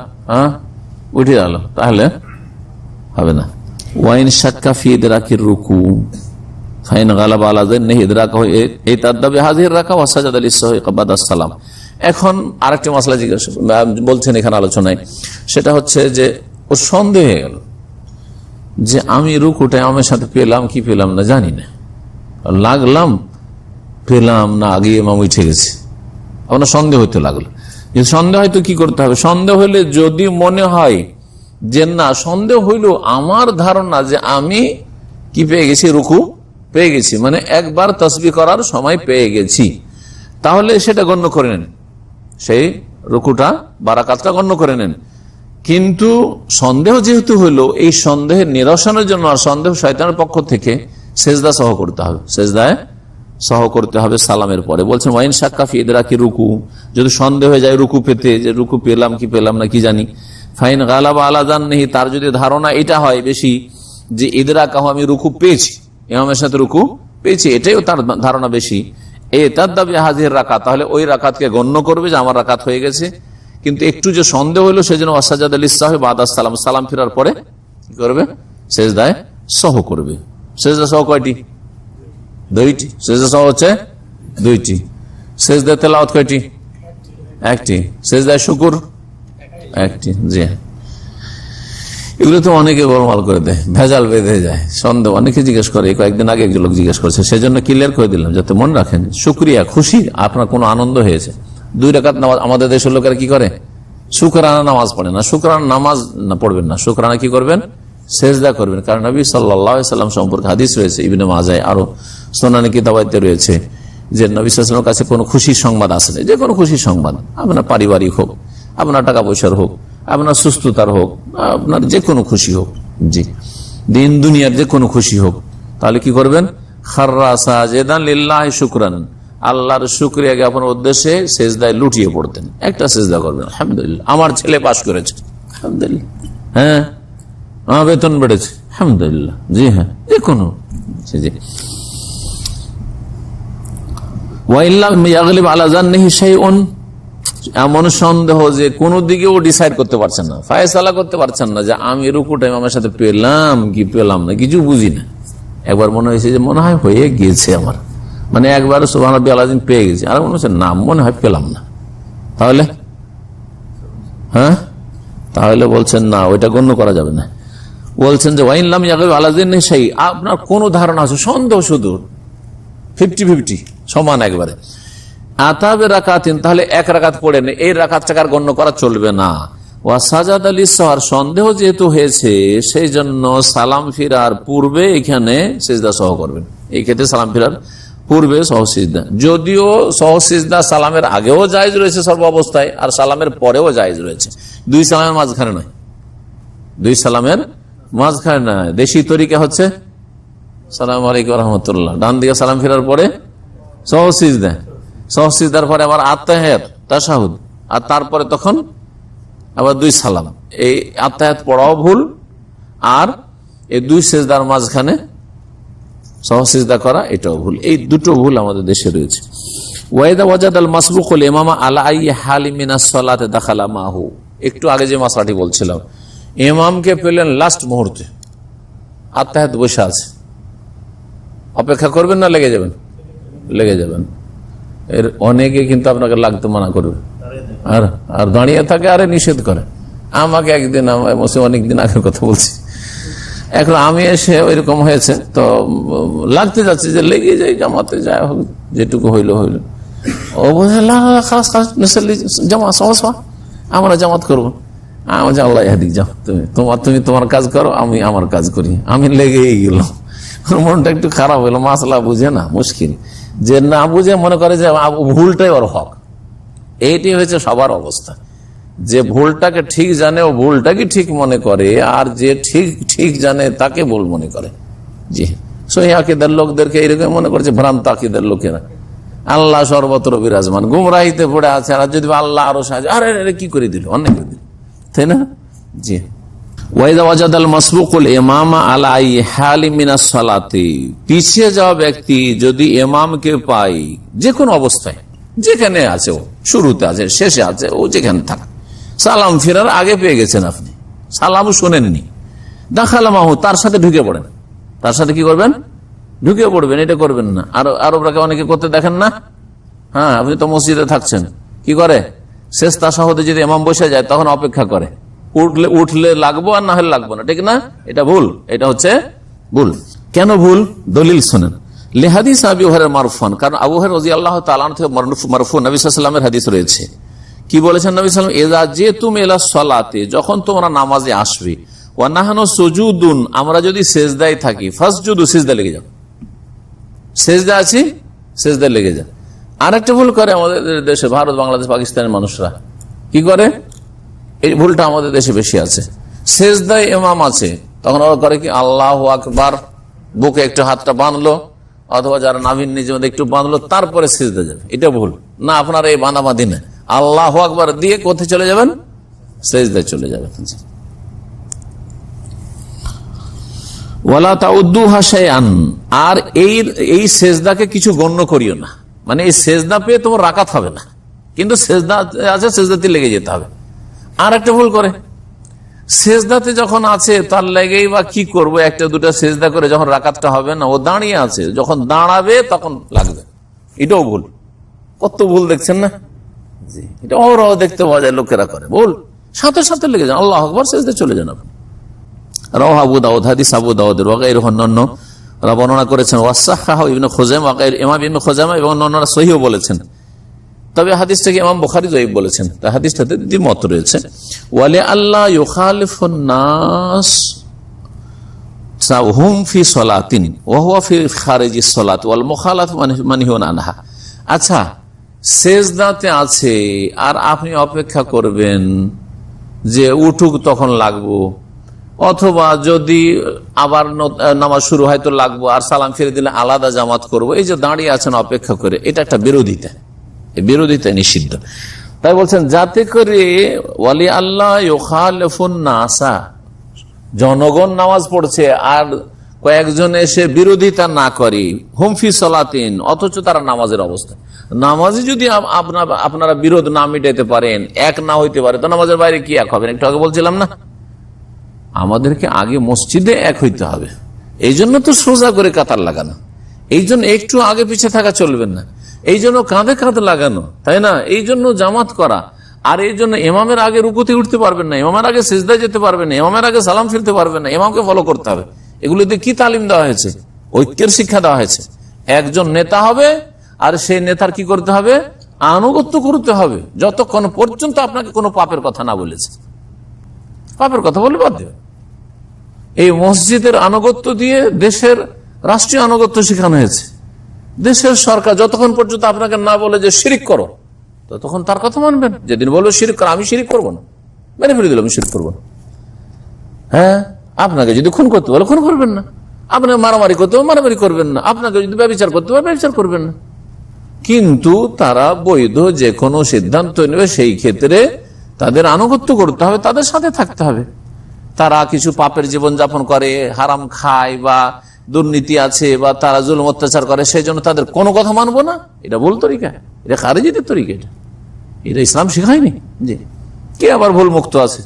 উঠে গেল, তাহলে হবে না। ওয়াইন শাক্কা ফি ইদরাকির রুকু ফাইন গালাবা আলা যান্নিহি ইদরাকাহু ইতাদ্দা বিহাযিহি রাকা ওয়া সাজাদা লিস-সাহwi বা'দা সালাম। এখন আরেকটা মাসলা জিজ্ঞাসা বলছেন এখানে আলোচনায়, সেটা হচ্ছে যে ও সন্দেহ হয়ে গেল যে আমি রুকুটা আমার সাথে পেলাম কি পেলাম না জানি না, লাগলাম পেলাম না, আগে ইমাম উঠে গেছে, আপনার সন্দেহ হইতে লাগলো। সন্দেহ হয়তো কি করতে হবে, সন্দেহ হইলে যদি মনে হয় যে না, সন্দেহ হইল আমার ধারণা যে আমি কি পেয়ে গেছি, রুকু পেয়ে গেছি, মানে একবার তাসবিহ করার সময় পেয়ে গেছি, তাহলে সেটা গণ্য করে নেন, সেই রুকুটা বা রাকাতটা গণ্য করে নেন। কিন্তু সন্দেহ যেহেতু হইলো, এই সন্দেহের নিরসনের জন্য আর সন্দেহ শয়তানের পক্ষ থেকে সেজদা সহ করতে হবে, সেজদায় সহ করতে হবে সালামের পরে। বলছেন ওয়াইন শাক্কা ফি ইদরাকি রুকু, যদি সন্দেহ হয়ে যায় রুকু পেতে, যে রুকু পেলাম কি পেলাম না কি জানি, ফাইন গালাবা আলা যান্নিহি, তার যদি ধারণা এটা হয় বেশি যে ইদরাকাহু, আমি রুকু পেয়েছি, ইমামের সাথে রুকু পেয়েছি, এটাইও তার ধারণা বেশি, ইতাদ্দা বিহাযিহি রাকাত, তাহলে ওই রাকাতকে গণ্য করবে যে আমার রাকাত হয়ে গেছে। কিন্তু একটু যে সন্দেহ হলো, সেজন্য ওয়াসাজাদা লিস-সাহwi বা'দা সালাম, সালাম ফেরার পরে কি করবে, সেজদায় সহ করবে। সেজদা সহ কয়টি? দুইটি। সেজদা সহ হচ্ছে দুইটি। সেজদা তেলাওয়াত কয়টি? একটি। সেজদায় শুকুর একটি। জি, এগুলো তো অনেকে গোলমাল করে দেয়, ভেজাল বেঁধে যায়, সন্দেহ। অনেকে জিজ্ঞেস করে, কয়েকদিন আগে একজন লোক জিজ্ঞেস করেছে, সেজন্য ক্লিয়ার করে দিলাম যাতে মনে রাখেন। শুকরিয়া, খুশি, আপনার কোনো আনন্দ হয়েছে। 2 রাকাত নামাজ আমাদের দেশের লোকেরা কি করে, শুকরানা নামাজ পড়ে না, শুকরানা নামাজ না পড়বেন না, শুকরানা কি করবেন, সেজদা করবেন। কারণ নবী সাল্লাল্লাহু আলাইহি ওয়াসাল্লাম সম্পর্কে হাদিস রয়েছে, ইবনে মাজায় আরো সুনানে কিতাবাতে রয়েছে, যে নবী সাল্লাল্লাহু আলাইহি ওয়াসাল্লামের কাছে কোনো খুশির সংবাদ আসে না, যে কোনো খুশির সংবাদ, আপনার পারিবারিক হোক, আপনার টাকা পয়সার হোক, আপনার সুস্থতার হোক, আপনার যে কোনো খুশি হোক, জি, দিন দুনিয়ার যে কোনো খুশি হোক, তাহলে কি করবেন, খাররা সাজিদান লিল্লাহি শুকরান, আল্লাহর শুকরিয়া জ্ঞাপনের উদ্দেশ্যে সেজদায় লুটিয়ে পড়তেন। একটা সেজদা করবেন, আলহামদুলিল্লাহ আমার ছেলে পাস করেছে, আলহামদুলিল্লাহ, হ্যাঁ আমার বেতন বেড়েছে, আলহামদুলিল্লাহ, জি হ্যাঁ, যে কোনো জি। ওয়াইল্লাম ইয়াগলিব আলা যান্নিহি শাইউন, এমন সন্দেহ যে কোন দিকেও ডিসাইড করতে পারছেন না, ফায়সালা করতে পারছেন না যে আমি রুকুটা আমার সাথে পেলাম কি পেলাম না, কিছু বুঝি না। একবার মনে হয়েছে যে মনে হয় হয়ে গিয়েছে আমার, মানে একবার সুবহানাল্লাহিল আযীম পেয়ে গেছি, আর মনে হচ্ছে না, মনে হয় পেলাম না, তাহলে হ্যাঁ, তাহলে বলছেন না, ওইটা গণ্য করা যাবে না। বলছেন যে ওয়াইন লাম ইয়াগলিব আলা যান্নিহি শাই, আপনার কোন ধারণা আছে, সন্দেহ শুধু 50-50 সমান একবারে, আতাবে রাকাতিন, তাহলে এক রাকাত পড়েন, এই রাকাতটাকে আর গণ্য করা চলবে না। ওয়া সাজাদা লিস-সাহwi, সন্দেহ যেহেতু হয়েছে সেই জন্য সালাম ফিরার পূর্বে এখানে সিজদা সহ করবেন। এই ক্ষেত্রে সালাম ফিরার পূর্বে সহ সিজদা, যদিও সহ সিজদা সালামের আগেও জায়েজ রয়েছে সর্ব অবস্থায়, আর সালামের পরেও জায়েজ রয়েছে, 2 সালামের মাঝখানে নয়, 2 সালামের মাঝখানে নয়। দেশি তরিকা হচ্ছে সালাম আলাইকুম রহমতুল্লাহ, ডান দিকে সালাম ফেরার পরে সহসিজদা, সহসিজদার পরে আবার আত্তাহিয়াত তাশাহুদ, আর তারপরে তখন আবার 2 সালাম। এই আত্তাহিয়াত পড়াও ভুল, আর এই 2 সিজদার মাঝখানে সহসিজদা করা এটাও ভুল। এই দুটো ভুল আমাদের দেশে রয়েছে। ওয়াইদা ওয়াজাদ আল মাসবুকুল ইমামা আলা আই হালি মিনাস সালাতে দাখালা মাহু, একটু আগে যে মাসলাটি বলছিলাম, ইমামকে পেলেন লাস্ট মুহূর্তে, আত্তাহিয়াত বসে আছে, অপেক্ষা করবেন না লেগে যাবেন? লেগে যাবেন। এর অনেকে কিন্তু আপনাকে লাগতে মানা করবে, আর দাঁড়িয়ে থাকে, আরে নিষেধ করে। আমাকে একদিন, অনেকদিন আগের কথা বলছি, এখন আমি এসে ওইরকম হয়েছে, তো লাগতে যাচ্ছে যে লেগে যাই, জামাতে যায় হোক, যেটুকু হইলো হইলো। ও বলে আমরা জামাত করবো। আমার আল্লাহ হাদিক, যাও তুমি তোমার কাজ করো, আমি আমার কাজ করি। আমি লেগেই গেলাম, মনটা একটু খারাপ হইলো। মাসলা বুঝে না, মুশকিল। যে না বুঝে মনে করে যে ভুলটাই ওর হক, এইটি হয়েছে সবার অবস্থা। যে ভুলটাকে ঠিক জানে ও ভুলটাকে ঠিক মনে করে, আর যে ঠিক ঠিক জানে তাকে ভুল মনে করে। জি, সহি আকীদার লোকদেরকে এরকম মনে করছে, ভ্রান্ত আকীদার লোকেরা। আল্লাহ সর্বত্র বিরাজমান, গুমরাহিতে পড়ে আছে, আর যদি আল্লাহ আরো সাহায্য, আরে কি করে দিল, অনেক করে দিল, তাই না? জি। ওয়াইদা ওয়াজাদ আল মাসবুকুল ইমামা আলা আই হালি মিনাস সালাতি, পিছিয়ে যাওয়া ব্যক্তি যদি ইমামকে পায় যে কোনো অবস্থায়, যেখানে আছে, ও শুরুতে আছে, শেষে আছে, ও যেখানে থাকে, সালাম ফেরার আগে পেয়ে গেছেন আপনি, সালামও শোনেননি, দাখালা মাহু, তার সাথে ঢুকে পড়েন। তার সাথে কি করবেন? ঢুকে পড়বেন। এটা করবেন না। আর আরবরাকে অনেকে করতে দেখেন না? হ্যাঁ, আপনি তো মসজিদে থাকছেন, কি করে? শেষ তাশাহুদে যদি ইমাম বসে যায়, তখন অপেক্ষা করে, উঠলে লাগবো, আর না হলে লাগবো না, ঠিক না? এটা ভুল, এটা হচ্ছে ভুল। কেন ভুল? দলিল শোনেন। লিহাদিস আবি হুরায়রা মারফুআন, কারণ আবু হুরায়রা রাদিয়াল্লাহু তাআলা আনহু থেকে মারফু নবী সাল্লাল্লাহু আলাইহি ওয়াসাল্লামের হাদিস রয়েছে। কি বলেছেন নবী সাল্লাল্লাহু আলাইহি ওয়াসাল্লাম? ইযা জিতুম ইলা সালাতে, যখন তোমরা নামাজে আসবে, ওয়া নাহনু সুজুদুন, আমরা যদি সিজদায় থাকি, ফাসজুদু, সিজদা লেগে যাও। সিজদা আছি, সিজদা লেগে যাও। আরেকটা ভুল করে আমাদের দেশে, ভারত, বাংলাদেশ, পাকিস্তানের মানুষরা কি করে? এই ভুলটা আমাদের দেশে বেশি আছে। সিজদায় ইমাম আছে, তখন ওরা করে কি, আল্লাহু আকবার, বুকে একটু হাতটা বাঁধলো, অথবা যারা নাভির নিচে একটু বাঁধলো, তারপরে সিজদা যাবে। এটা ভুল না, আপনারা এই বাঁধাবাঁধি না, আল্লাহু আকবার দিয়ে কোথায় চলে যাবেন? সিজদায় চলে যাবেন। ওয়ালা তাউদ্দুহা শাইআন, আর এই সিজদাকে কিছু গণ্য করিও না। মানে এই সিজদা পেয়ে তোমার রাকাত হবে না, কিন্তু সিজদা আছে, সিজদাতে লেগে যেতে হবে। আর একটা ভুল করে, সিজদাতে যখন আছে তার লেগেই বা কি করবো, একটা দুটা সিজদা করে যখন রাকাতটা হবে না, ও দাঁড়িয়ে আছে, যখন দাঁড়াবে তখন লাগবে। এটাও ভুল। কত ভুল দেখছেন না? জি, এটা ওরাও দেখতে পাওয়া যায়, লোকেরা করে ভুল, সাথে সাথে লেগে যান, আল্লাহু আকবার, সিজদা চলে যান আপনি। রাওয়াহু আবু দাউদ, হাদিস আবু দাউদের ওয়াগাইরুহু, অন্যান্য বর্ণনা করেছেন, ওয়াসাহহাহু ইবনে খুজাইমা, ইমাম ইবনে খুজাইমা এবং অন্যান্যরা সহিহ বলেছেন। তবে হাদিসটাকে ইমাম বুখারী যঈফ বলেছেন, তাই হাদিসটাতে দ্বিমত রয়েছে। ওয়ালি আল্লাহ ইউখালিফুন নাস হুম ফি সালাতিন ওয়া হুয়া ফি খারিজিস সালাত ওয়াল মুখালাফা মানহিউন আনহা। আচ্ছা, সিজদাতে আছে আর আপনি অপেক্ষা করবেন যে উঠুক তখন লাগবো, অথবা যদি আবার নামাজ শুরু হয় তো লাগবো, আর সালাম ফিরে দিলে আলাদা জামাত করব, এই যে দাঁড়িয়ে আছেন অপেক্ষা করে, এটা একটা বিরোধিতা, বিরোধিতা নিষিদ্ধ। তাই বলছেন, যাতে করে ওয়ালি আল্লাহ ইউখালিফুন নাসা, জনগণ নামাজ পড়ছে আর কয়েকজন এসে বিরোধিতা না করে, হুম ফি সালাতিন, অথচ তারা নামাজের অবস্থা। নামাজে যদি আপনারা বিরোধ না মিটাইতে পারেন, এক না হইতে পারে, তো নামাজের বাইরে কি এক হবেন? একটু আগে বলছিলাম না, আমাদেরকে আগে মসজিদে এক হইতে হবে। এই জন্য তো সোজা করে কাতার লাগানো, এই জন্য একটু আগে পিছিয়ে থাকা চলবেন না, এই জন্য কাঁধে কাঁধ লাগানো, তাই না? এই জন্য জামাত করা, আর এই জন্য ইমামের আগে রুকুতে উঠতে পারবেন না, ইমামের আগে সিজদায় যেতে পারবেন না, ইমামের আগে সালাম ফিরতে পারবেন না, ইমামকে ফলো করতে হবে। এগুলোতে কি তালিম দেওয়া হয়েছে? ঐক্যের শিক্ষা দেওয়া হয়েছে। একজন নেতা হবে, আর সেই নেতার কি করতে হবে? আনুগত্য করতে হবে, যতক্ষণ পর্যন্ত আপনাকে কোনো পাপের কথা না বলেছে। পাপের কথা বলে বাদ দেবে। এই মসজিদের আনুগত্য দিয়ে দেশের রাষ্ট্রীয় আনুগত্য শেখানো হয়েছে। দেশের সরকার যতক্ষণ পর্যন্ত আপনাকে না বলে যে শিরিক করো, ততক্ষণ তার কথা মানবেন। যেদিন বলবো শিরিক করো, আমি শিরিক করবো না, মেরে ফেলে দিল, আমি শিরিক করবো না। হ্যাঁ, আপনাকে যদি খুন করতে বলে খুন করবেন না, আপনি মারামারি করতে মারামারি করবেন না, আপনাকে যদি ব্যভিচার করতে হবে ব্যভিচার করবেন না। কিন্তু তারা বৈধ যে কোনো সিদ্ধান্ত নেবে সেই ক্ষেত্রে তাদের আনুগত্য করতে হবে, তাদের সাথে থাকতে হবে। তারা কিছু পাপের জীবনযাপন করে, হারাম খায় বা দুর্নীতি আছে বা তারা জুলুম অত্যাচার করে, সেই জন্য তাদের কোনো কথা মানবো না, এটা ভুল তরিকা, এটা খারিজিদের তরিকা, এটা ইসলাম শেখায়নি। জি, কে আবার ভুল মুক্ত আছে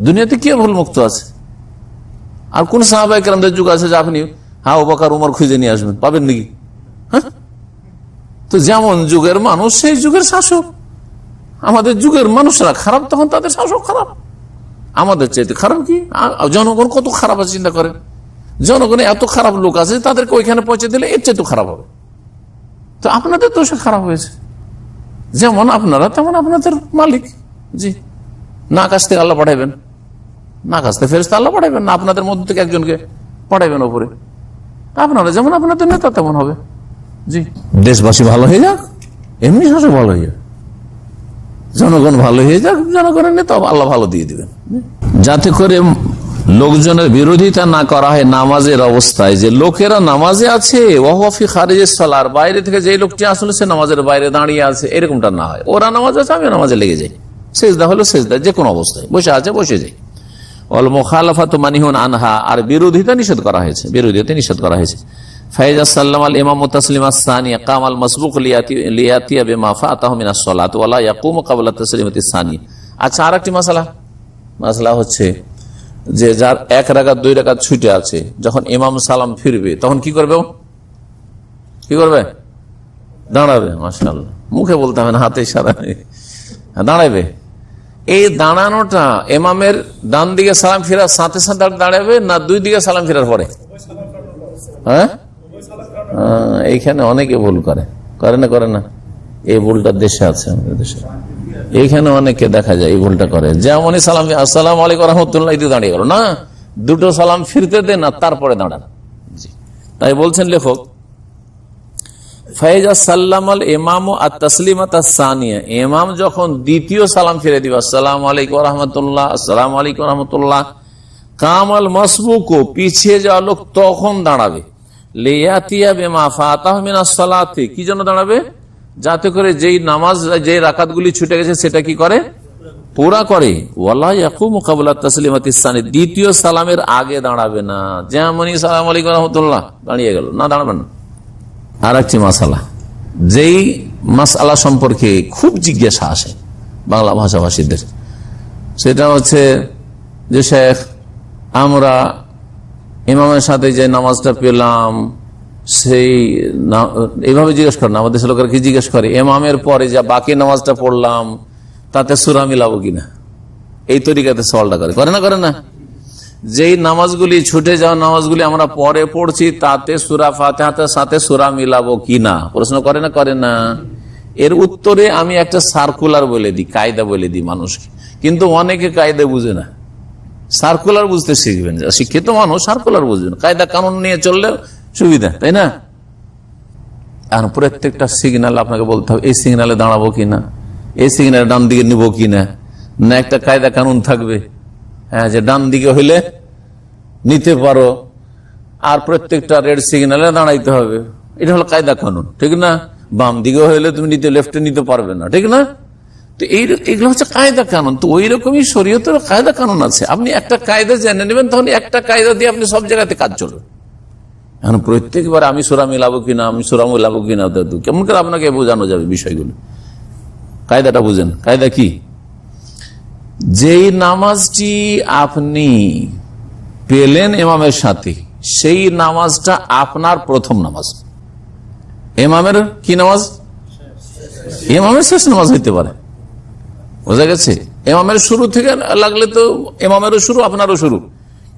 দুনিয়াতে? কে ভুল মুক্ত আছে? আর কোন সাহাবায়ে কেরামদের যুগ আছে যে আপনি আবু বকর উমর খুঁজে নিয়ে আসবেন? পাবেন নাকি? হ্যাঁ, তো যেমন যুগের মানুষ সেই যুগের শাসক। আমাদের যুগের মানুষরা খারাপ, তখন তাদের শাসক খারাপ। আমাদের চাইতে খারাপ কি? জনগণ কত খারাপ আছে চিন্তা করেন। জনগণে এত খারাপ লোক আছে, তাদেরকে ওইখানে পৌঁছে দিলে এর চাইতে খারাপ হবে। তো আপনাদের তো সে খারাপ হয়েছে, যেমন আপনারা তেমন আপনাদের মালিক। জি, না আকাশ থেকে আল্লাহ পাঠাইবেন, না আকাশ থেকে ফেরেশতা আল্লাহ পাঠাইবেন না, আপনাদের মধ্যে থেকে একজনকে পাঠাইবেন ওপরে। আপনারা যেমন আপনাদের নেতা তেমন হবে। জি, দেশবাসী ভালো হয়ে যাক, এমনি শাসক ভালো হয়ে যাক, জনগণ ভালো হয়ে যাক, জনগণের নেতা আল্লাহ ভালো দিয়ে দিবেন। যাতে করে লোকজনের বিরোধিতা না করা হয় নামাজের অবস্থায়, যে লোকেরা নামাজে আছে ওয়াহফি খারিজের সালার, বাইরে থেকে যে লোকটি আসলে সে নামাজের বাইরে দাঁড়িয়ে আছে, এরকমটা না হয়। ওরা নামাজ আছে, আমি নামাজে লেগে যাই, সেজদা হলো সেজদা, যে কোনো অবস্থায় বসে আছে বসে যাই। ওয়াল মুখালাফাতু মানহিউন আনহা, আর বিরোধিতা নিষেধ করা হয়েছে, বিরোধিতা নিষেধ করা হয়েছে। ফাইজা সাল্লামাল ইমাম তাসলিমাস সানিয়া কামাল মাসবুক লিয়াতিয়া বিমা ফাতাহু মিনাস সালাত ওয়ালা ইয়াকুমু ক্বাবলা তাসলিমাতিস সানিয়া। আচ্ছা, আরেকটি মাসলা হচ্ছে যে যার 1 রাকাত 2 রাকাত ছুটে আছে, যখন ইমাম সালাম ফিরবে তখন কি করবে? কি করবে? দাঁড়াবে। মাশাআল্লাহ, মুখে বলতে হবে না, হাতে ইশারা, দাঁড়াবে। এই দাঁড়ানোটা ইমামের ডান দিকে সালাম ফেরার সাথে সাথে দাঁড়াবে না 2 দিকে সালাম ফেরার পরে? হ্যাঁ, এইখানে অনেকে ভুল করে না, এই ভুলটা দেশে আছে, আমাদের দেশে এইখানে অনেকে দেখা যায় এই ভুলটা করে। যেমনই সালাম আসসালামু আলাইকুম রহমতুল্লাহ দাঁড়িয়ে গেল না, 2টো সালাম ফিরতে দেন না, তারপরে দাঁড়ান। তাই বলছেন লেখক, ফাইজা সাল্লামাল ইমামু আত-তাসলিমাতাস সানিয়া, ইমাম যখন দ্বিতীয় সালাম ফিরে দিবে আসসালামু আলাইকুম রাহমাতুল্লাহ, আসসালামু আলাইকুম রাহমাতুল্লাহ, কামাল মাসবুকু, পিছিয়ে যাওয়া লোক তখন দাঁড়াবে। লিয়াতিয়া বিমা ফাতাহু মিনাস সালাতি, কি জন্য দাঁড়াবে? যাতে করে যেই নামাজ, যে রাকাতগুলি ছুটে গেছে সেটা কি করে? পুরা করে। ওয়ালা ইয়াকুমু ক্বাবলা তাসলিমাতিস সানি, দ্বিতীয় সালামের আগে দাঁড়াবে না। যেমনই আসসালামু আলাইকুম রাহমাতুল্লাহ দাঁড়িয়ে গেল না, দাঁড়াবেন না। আর একটি মাসালা, যেই মাসআলা সম্পর্কে খুব জিজ্ঞাসা আসে বাংলা ভাষাভাষীদের, সেটা হচ্ছে যে শেখ, আমরা ইমামের সাথে যে নামাজটা পেলাম, সেই এইভাবে জিজ্ঞেস করে না, আমাদের দেশের লোকেরা কি জিজ্ঞেস করে, ইমামের পরে যা বাকি নামাজটা পড়লাম তাতে সূরা মিলাবো কিনা, এই তরিকাতে সওয়ালটা করে না। যেই নামাজগুলি ছুটে যাওয়া নামাজগুলি আমরা পরে পড়ছি তাতে সূরা ফাতিহার সাথে সূরা মিলাবো কিনা প্রশ্ন করে না। এর উত্তরে আমি একটা সার্কুলার বলে দিই, কায়দা বলে দিই মানুষকে, কিন্তু অনেকে কায়দা বুঝে না। সার্কুলার বুঝতে শিখবেন, শিক্ষিত মানুষ সার্কুলার বুঝবেন, কায়দা কানুন নিয়ে চললে সুবিধা, তাই না? আর প্রত্যেকটা সিগন্যাল আপনাকে বলতে হবে এই সিগন্যালে দাঁড়াবো কিনা, এই সিগন্যালে ডান দিকে নিবো কিনা, না একটা কায়দা কানুন থাকবে, হ্যাঁ, যে ডান দিকে হইলে নিতে পারো আর প্রত্যেকটা রেড সিগন্যালে দাঁড়াইতে হবে, এটা হলো কায়দা কানুন, ঠিক না? বাম দিকে হইলে তুমি লেফটে নিতে পারবে না, ঠিক না? তো এইগুলো হচ্ছে কায়দা কানুন। তো ওই রকমই শরীয়তের কায়দা কানুন আছে। আপনি একটা কায়দা জেনে নেবেন, তখন একটা কায়দা দিয়ে আপনি সব জায়গাতে কাজ চলবে। এখন প্রত্যেকবার আমি সূরা মিলাবো কিনা, আমি সূরা মিলাবো কিনা, কেমন করে আপনাকে বোঝানো যাবে বিষয়গুলো? কায়দাটা বুঝেন। কায়দা কি? যেই নামাজটি আপনি পেলেন ইমামের সাথে, সেই নামাজটা আপনার প্রথম নামাজ। ইমামের কি নামাজ? ইমামের শেষ নামাজ হইতে পারে, বোঝা গেছে? ইমামের শুরু থেকে লাগলে তো ইমামেরও শুরু, আপনারও শুরু,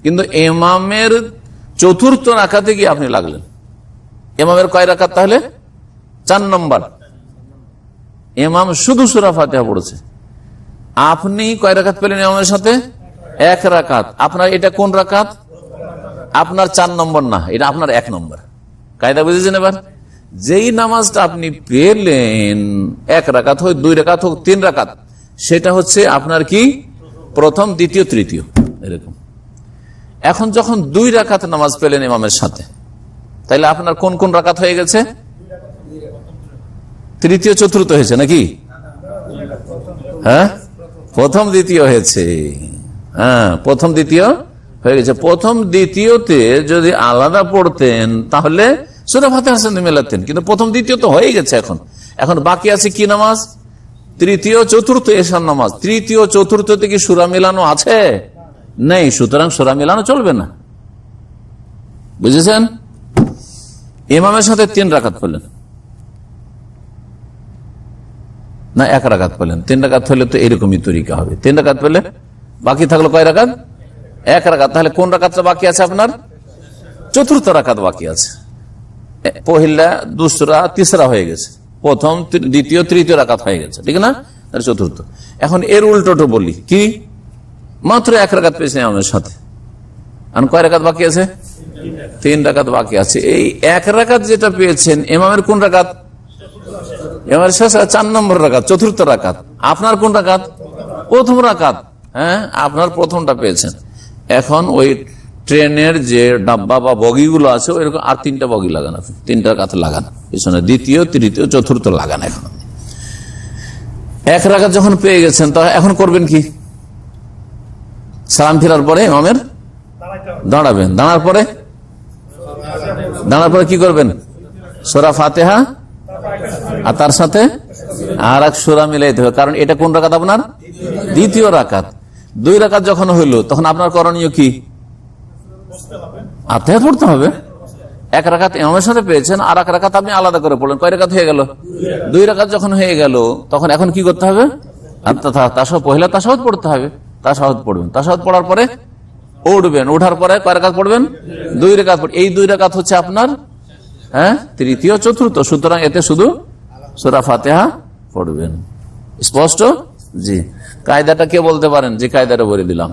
কিন্তু ইমামের চতুর্থ রাকাতে গিয়ে আপনি লাগলেন। ইমামের কয় রাকাত? তাহলে 4 নম্বর। ইমাম শুধু সূরা ফাতিহা পড়েছে, আপনি কয় রাকাত পেলেন ইমামের সাথে? 1 রাকাত। আপনার এটা কোন রাকাত? আপনার 4 নম্বর না, এটা আপনার 1 নম্বর। কায়দা বুঝেছেন? এবার যেই নামাজটা আপনি পেলেন, 1 রাকাত হোক, 2 রাকাত হোক, 3 রাকাত, সেটা হচ্ছে আপনার কি? প্রথম, দ্বিতীয়, তৃতীয়, এরকম। এখন যখন 2 রাকাত নামাজ পেলেন ইমামের সাথে, তাইলে আপনার কোন কোন রাকাত হয়ে গেছে? তৃতীয় চতুর্থ হয়েছে নাকি? হ্যাঁ, প্রথম দ্বিতীয় হয়েছে। হ্যাঁ, প্রথম দ্বিতীয় হয়ে গেছে। প্রথম দ্বিতীয়তে যদি আলাদা পড়তেন তাহলে সূরা ফাতিহার সাথে মেলাতেন, কিন্তু প্রথম দ্বিতীয় তো হয়ে গেছে। এখন বাকি আছে কি নামাজ? তৃতীয় চতুর্থ এশার নামাজ। তৃতীয় চতুর্থতে কি সূরা মেলানো আছে? নেই, সুতরাং সূরা মেলানো চলবে না। বুঝেছেন? ইমামের সাথে 3 রাকাত পেলেন না 1 রাকাত পেলেন? 3 রাকাত হলে তো এরকমই তরিকা হবে। 3 রাকাত পেলে বাকি থাকলো কয় রাকাত? 1 রাকাত। তাহলে কোন রাকাতটা বাকি আছে আপনার? চতুর্থ রাকাত বাকি আছে। পহিলা, দুসরা, তিসরা হয়ে গেছে। প্রথম, দ্বিতীয়, তৃতীয় রাকাত হয়ে গেছে, ঠিক না? চতুর্থ। এখন এর উল্টোটা বলি, কি? মাত্র 1 রাকাত পেয়েছে ইমামের সাথে, আর কয় রাকাত বাকি আছে? 3 রাকাত বাকি আছে। এই 1 রাকাত যেটা পেয়েছেন ইমামের কোন রাকাত? ইমামের শেষ 4 নম্বর রাকাত, চতুর্থ রাকাত। আপনার কোন রাকাত? প্রথম রাকাত। হ্যাঁ, আপনার প্রথমটা পেয়েছেন। এখন ওই ট্রেনের যে ডাব্বা বা বগিগুলো আছে ওইরকম আর 3টা বগি লাগান, 3টা কাতে লাগান পিছনে, দ্বিতীয়, তৃতীয়, চতুর্থ লাগান। এখন 1 রাকাত যখন পেয়ে গেছেন, তো এখন করবেন কি? সালাম ফেরার পরে ইমামের দাঁড়াবেন। দাঁড়ার পরে কি করবেন? সূরা ফাতিহা আর তার সাথে আর এক সূরা মিলাইতে হবে, কারণ এটা কোন রাকাত আপনার? দ্বিতীয় রাকাত। 2 রাকাত যখন হইল তখন আপনার করণীয় কি? আত্মাহিয়াত পড়তে হবে। 1 রাকাত ইমামের সাথে পেয়েছেন, আর 1 রাকাত আপনি আলাদা করে পড়লেন। কয় রাকাত হয়ে গেল? 2 রাকাত যখন হয়ে গেল তখন এখন কি করতে হবে? পহিলা তাশাহুদ পড়তে হবে। তাশাহুদ পড়বেন। তাশাহুদ পড়ার পরে উঠবেন। উঠার পরে কয় রাকাত পড়বেন? 2 রাকাত। এই 2 রাকাত হচ্ছে আপনার তৃতীয়, চতুর্থ। সুতরাং এতে শুধু সূরা ফাতিহা পড়বেন। স্পষ্ট? জি। কায়দাটা কে বলতে পারেন? যে কায়দাটা বলে দিলাম।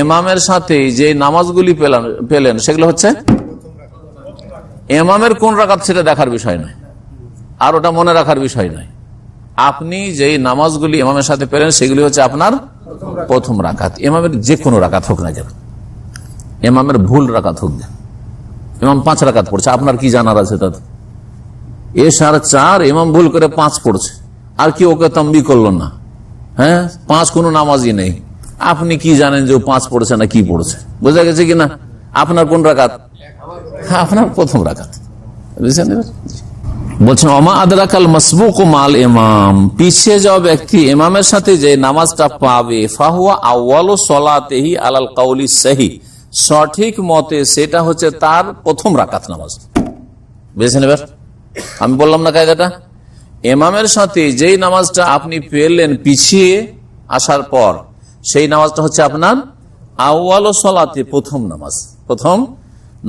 ইমামের সাথে যে নামাজগুলি পেলেন সেগুলো হচ্ছে ইমামের কোন রাকাত সেটা দেখার বিষয় নয়, আর ওটা মনে রাখার বিষয় নয়। আপনি যেই নামাজগুলি ইমামের সাথে পেলেন সেগুলি হচ্ছে আপনার প্রথম রাকাত। ইমামের যে কোনো রাকাত হোক না কেন, ইমামের ভুল রাকাত হোক না, ইমাম 5 রাকাত পড়ছে, আপনার কি জানার আছে? তাতে এশার 4 ইমাম ভুল করে 5 পড়ছে, আর কি ওকে তাম্বি করলো না? হ্যাঁ, 5 কোনো নামাজই নেই। আপনি কি জানেন যে ও 5 পড়ছে না কি পড়ছে? বোঝা গেছে কিনা? আপনার কোন রাকাত? আপনার প্রথম রাকাত। বুঝছেন? বলছেন ওমা আদরাকাল মাসবুক মাল ইমাম, পিছিয়ে যাওয়া ব্যক্তি ইমামের সাথে যে নামাজটা পাবে, ফাহুয়া আউয়ালু সলাতিহি আলাল কাউলি সহিহ, সঠিক মতে সেটা হচ্ছে তার প্রথম রাকাত নামাজ। বুঝছেন? এবার আমি বললাম না কায়দাটা? ইমামের সাথে যেই নামাজটা আপনি পেলেন পিছিয়ে আসার পর, সেই নামাজটা হচ্ছে আপনার আউয়ালু সলাতি, প্রথম নামাজ। প্রথম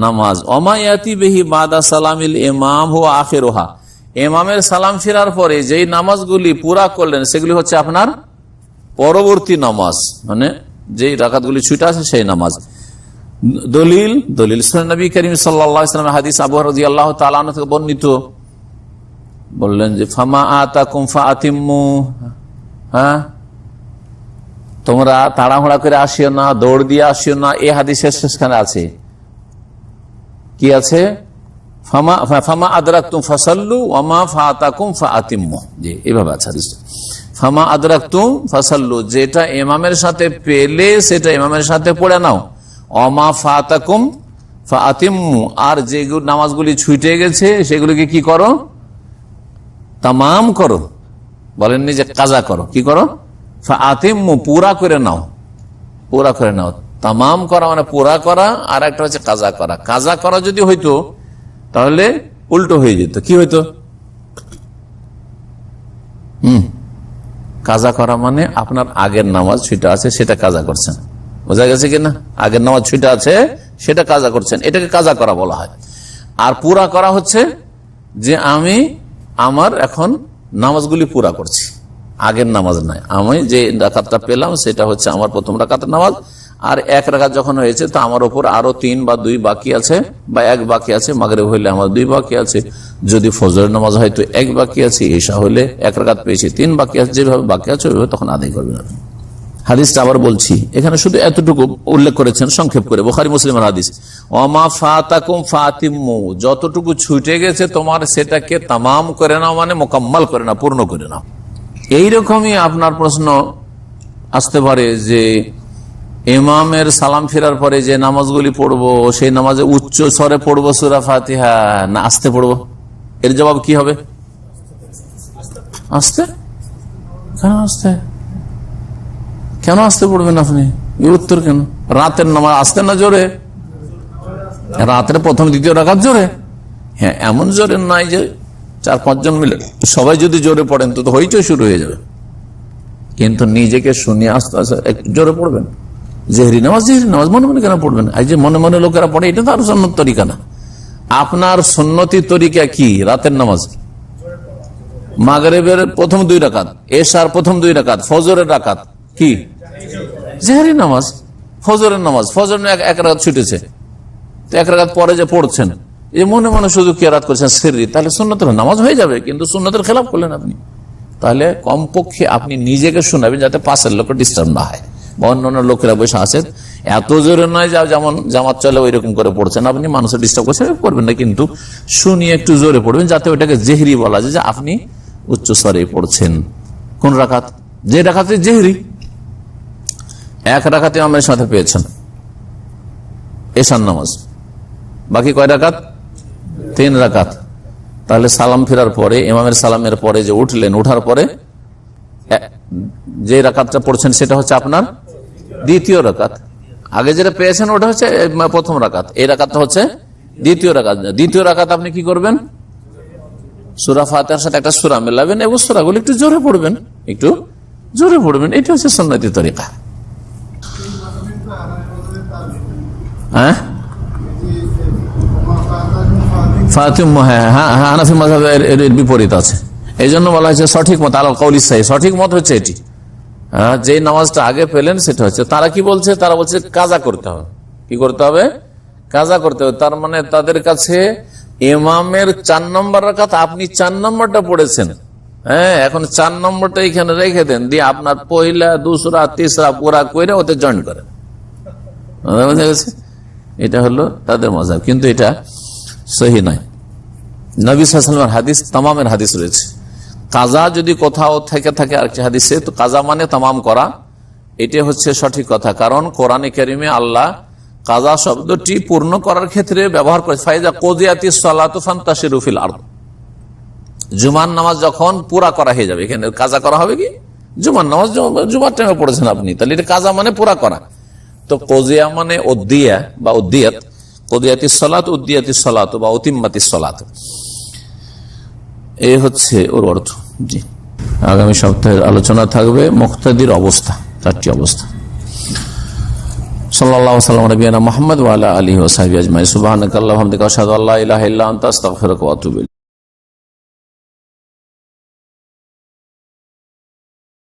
নামাজ। ওমা ইয়াতি বিহি বাদা সালামিল ইমাম হুয়া আখিরুহা, ইমামের সালাম ফেরার পরে যেই নামাজগুলি পুরা করলেন সেগুলি হচ্ছে আপনার পরবর্তী নামাজ, মানে যেই রাকাতগুলি ছুটে আছে সেই নামাজ। দলিল সুন্নাহ নবী করিম সাল্লাল্লাহু আলাইহি ওয়াসাল্লামের হাদিস আবু হুরায়রা রাদিয়াল্লাহু তাআলা আনহু থেকে বর্ণিত, বললেন যে ফামা আতাকুম ফাআতিম্মু, হ্যাঁ, তোমরা তাড়াহুড়া করে আসিও না, দৌড় দিয়ে আসিও না। এই হাদিসের শেষখানে আছে কি আছে? ফামা আদরাকতুম ফাসাল্লু ওয়ামা ফাতাকুম ফাআতিম্মু। জি, এইভাবে আছে হাদিসটা। ফামা আদরাকতুম ফাসাল্লু, যেটা ইমামের সাথে পেলে সেটা ইমামের সাথে পড়ে নাও। ওয়ামা ফাতাকুম ফাআতিম্মু, আর যে নামাজগুলি ছুটে গেছে সেগুলিকে কি করো? তামাম করো। বলেননি যে কাজা করো, কি করো? ফাআতিম্মু, পুরা করে নাও। পুরা করে নাও। তামাম করা মানে পুরা করা, আর একটা হচ্ছে কাজা করা। কাজা করা যদি হইতো তাহলে উল্টো হয়ে যেত। কি হইতো? কাজা করা মানে আপনার আগের নামাজ ছুটে আছে সেটা কাজা করছেন। বোঝা গেছে কিনা? আগের নামাজ ছুটে আছে সেটা কাজা করছেন, এটাকে কাজা করা বলা হয়। আর পুরা করা হচ্ছে যে আমি আমার এখন নামাজগুলি পুরা করছি, আগের নামাজ নাই। আমি যে রাকাতটা পেলাম সেটা হচ্ছে আমার প্রথম রাকাতের নামাজ, আর 1 রাকাত যখন হয়েছে তো আমার উপর আরো 3 বা 2 বাকি আছে, বা 1 বাকি আছে। মাগরিব হইলে আমার 2 বাকি আছে, যদি ফজরের নামাজ হয় তো 1 বাকি আছে, ঈশা হলে 1 রাকাত পেয়েছি 3 বাকি আছে। যেভাবে বাকি আছে ওইভাবে তখন আদায় করবেন আপনি। হাদিসটা আবার বলছি, এখানে শুধু এতটুকু উল্লেখ করেছেন সংক্ষেপ করে, বুখারী মুসলিমের হাদিস, ওমা ফাতাকুম ফাতিমু, যতটুকু ছুটে গেছে তোমার সেটাকে তামাম করে নাও, মানে মোকাম্মল করে নাও, পূর্ণ করে নাও। এইরকমই আপনার প্রশ্ন আসতে পারে যে ইমামের সালাম ফেরার পরে যে নামাজগুলি পড়বো, সেই নামাজে উচ্চ স্বরে পড়বো সূরা ফাতিহা না আস্তে পড়বো? এর জবাব কি হবে? আস্তে। কেন আস্তে? কেন আস্তে পড়বেন আপনি? এই উত্তর কেন? রাতের নামাজ আস্তে না জোরে? রাতের প্রথম দ্বিতীয় রাকাত জোরে? হ্যাঁ, এমন জোরে নাই যে 4-5 জন মিলে সবাই যদি জোরে পড়েন তো হইচই শুরু হয়ে যাবে, কিন্তু নিজেকে শুনিয়ে আস্তে আস্তে একটু জোরে পড়বেন। জেহরি নামাজ মনে মনে কেন পড়বেন? এই যে মনে মনে লোকেরা পড়ে, এটা তো আর সুন্নত তরিকা না। আপনার সুন্নতি তরিকা কি? রাতের নামাজ মাগরিবের প্রথম 2 রাকাত, এশার প্রথম 2 রাকাত, ফজরের রাকাত কি জেহরি নামাজ। ফজরের নামাজ, ফজর এক রাকাত ছুটেছে, তো 1 রাকাত পরে যে পড়ছেন, এই মনে মনে শুধু কিরাত করছেন সিররি, তাহলে সুন্নতের নামাজ হয়ে যাবে, কিন্তু সুন্নতের খেলাফ করলেন আপনি। তাহলে কমপক্ষে আপনি নিজেকে শোনাবেন যাতে পাশের লোক ডিস্টার্ব না হয়, বা অন্যান্য লোকেরা বসে আছেন, এত জোরে নয় যেমন জামাত চলে ওই রকম করে পড়ছেন আপনি, মানুষের ডিস্টার্ব করবেন না, কিন্তু শুনিয়ে একটু জোরে পড়বেন যাতে ওইটাকে জেহরি বলা যায় যে আপনি উচ্চ স্বরে পড়ছেন। কোন রাকাত? যে রাকাতে জেহরি। 1 রাকাতে ইমামের সাথে পেয়েছেন এশার নামাজ, বাকি কয় রাকাত? 3 রাকাত। তাহলে সালাম ফেরার পরে, ইমামের সালামের পরে যে উঠলেন, ওঠার পরে যে রাকাতটা পড়ছেন সেটা হচ্ছে আপনার দ্বিতীয় রাকাত। আগে যেটা পেয়েছেন ওটা হচ্ছে প্রথম রাকাত, এই রাকাতটা হচ্ছে দ্বিতীয় রাকাত। দ্বিতীয় রাকাত আপনি কি করবেন? সূরা ফাতিহার সাথে একটা সূরা মেলাবেন এবং সূরাগুলো একটু জোরে পড়বেন, একটু জোরে পড়বেন। এটা হচ্ছে সুন্নতি তরিকা। হ্যাঁ, ফাতিমা, হ্যাঁ, হানাফি মাযহাবের এর বিপরীত আছে, এই জন্য বলা হয়েছে সঠিক মত আল কাউলি সাহিহ, সঠিক মত হচ্ছে এটি। যে নামাজটা আগে পেলেন সেটা হচ্ছে, তারা কি বলছে? তারা বলছে কাজা করতে হবে। কি করতে হবে? কাজা করতে হবে। তার মানে তাদের কাছে ইমামের 4 নম্বর রাকাত, আপনি 4 নম্বরটা পড়েছেন, হ্যাঁ, এখন 4 নম্বরটা এখানে রেখে দেন, দিয়ে আপনার পয়লা, দুসরা, তিসরা পুরা কইরা ওতে জয়েন করেন। এটা হলো তাদের মাযহাব, কিন্তু এটা সহি নয়। নবী সাল্লাল্লাহু আলাইহি ওয়াসাল্লামের হাদিস, তামামের হাদিস রয়েছে। কাজা যদি কোথাও থেকে থাকে আরেকটি হাদিসে, তো কাজা মানে তামাম করা, এটা হচ্ছে সঠিক কথা। কারণ কোরআনে কারিমে আল্লাহ কাজা শব্দটি পূর্ণ করার ক্ষেত্রে ব্যবহার করে, ফাইজা কুদিয়াতিস সালাতু ফান্তাশিরু ফিল আরদ, জুমার নামাজ যখন পুরা করা হয়ে যাবে, এখানে কাজা করা হবে কি? জুমার নামাজ জুমার টাইমে পড়েছেন আপনি, তাহলে এটা কাজা মানে পুরা করা। তো কোজিয়া মানে উদ্দিয়া বা উদ্দিয়াত, কুদিয়াতিস সালাত, উদ্দিয়াতিস সালাত বা উতিম্মাতিস সালাত, এই হচ্ছে ওর অর্থ। জি, আগামী সপ্তাহের আলোচনা থাকবে মুক্তাদির অবস্থা, 4টি অবস্থা। সাল্লাল্লাহু আলাইহি ওয়া সাল্লাম নবিয়ানা মুহাম্মদ ওয়া আলা আলিহি ওয়া সাহবিহি আজমাইন। সুবহানাকাল্লাহুম্মা ওয়া বিহামদিকা আশহাদু আল্লা ইলাহা ইল্লা আনতা আস্তাগফিরুকা ওয়া আতুবু ইলাইক।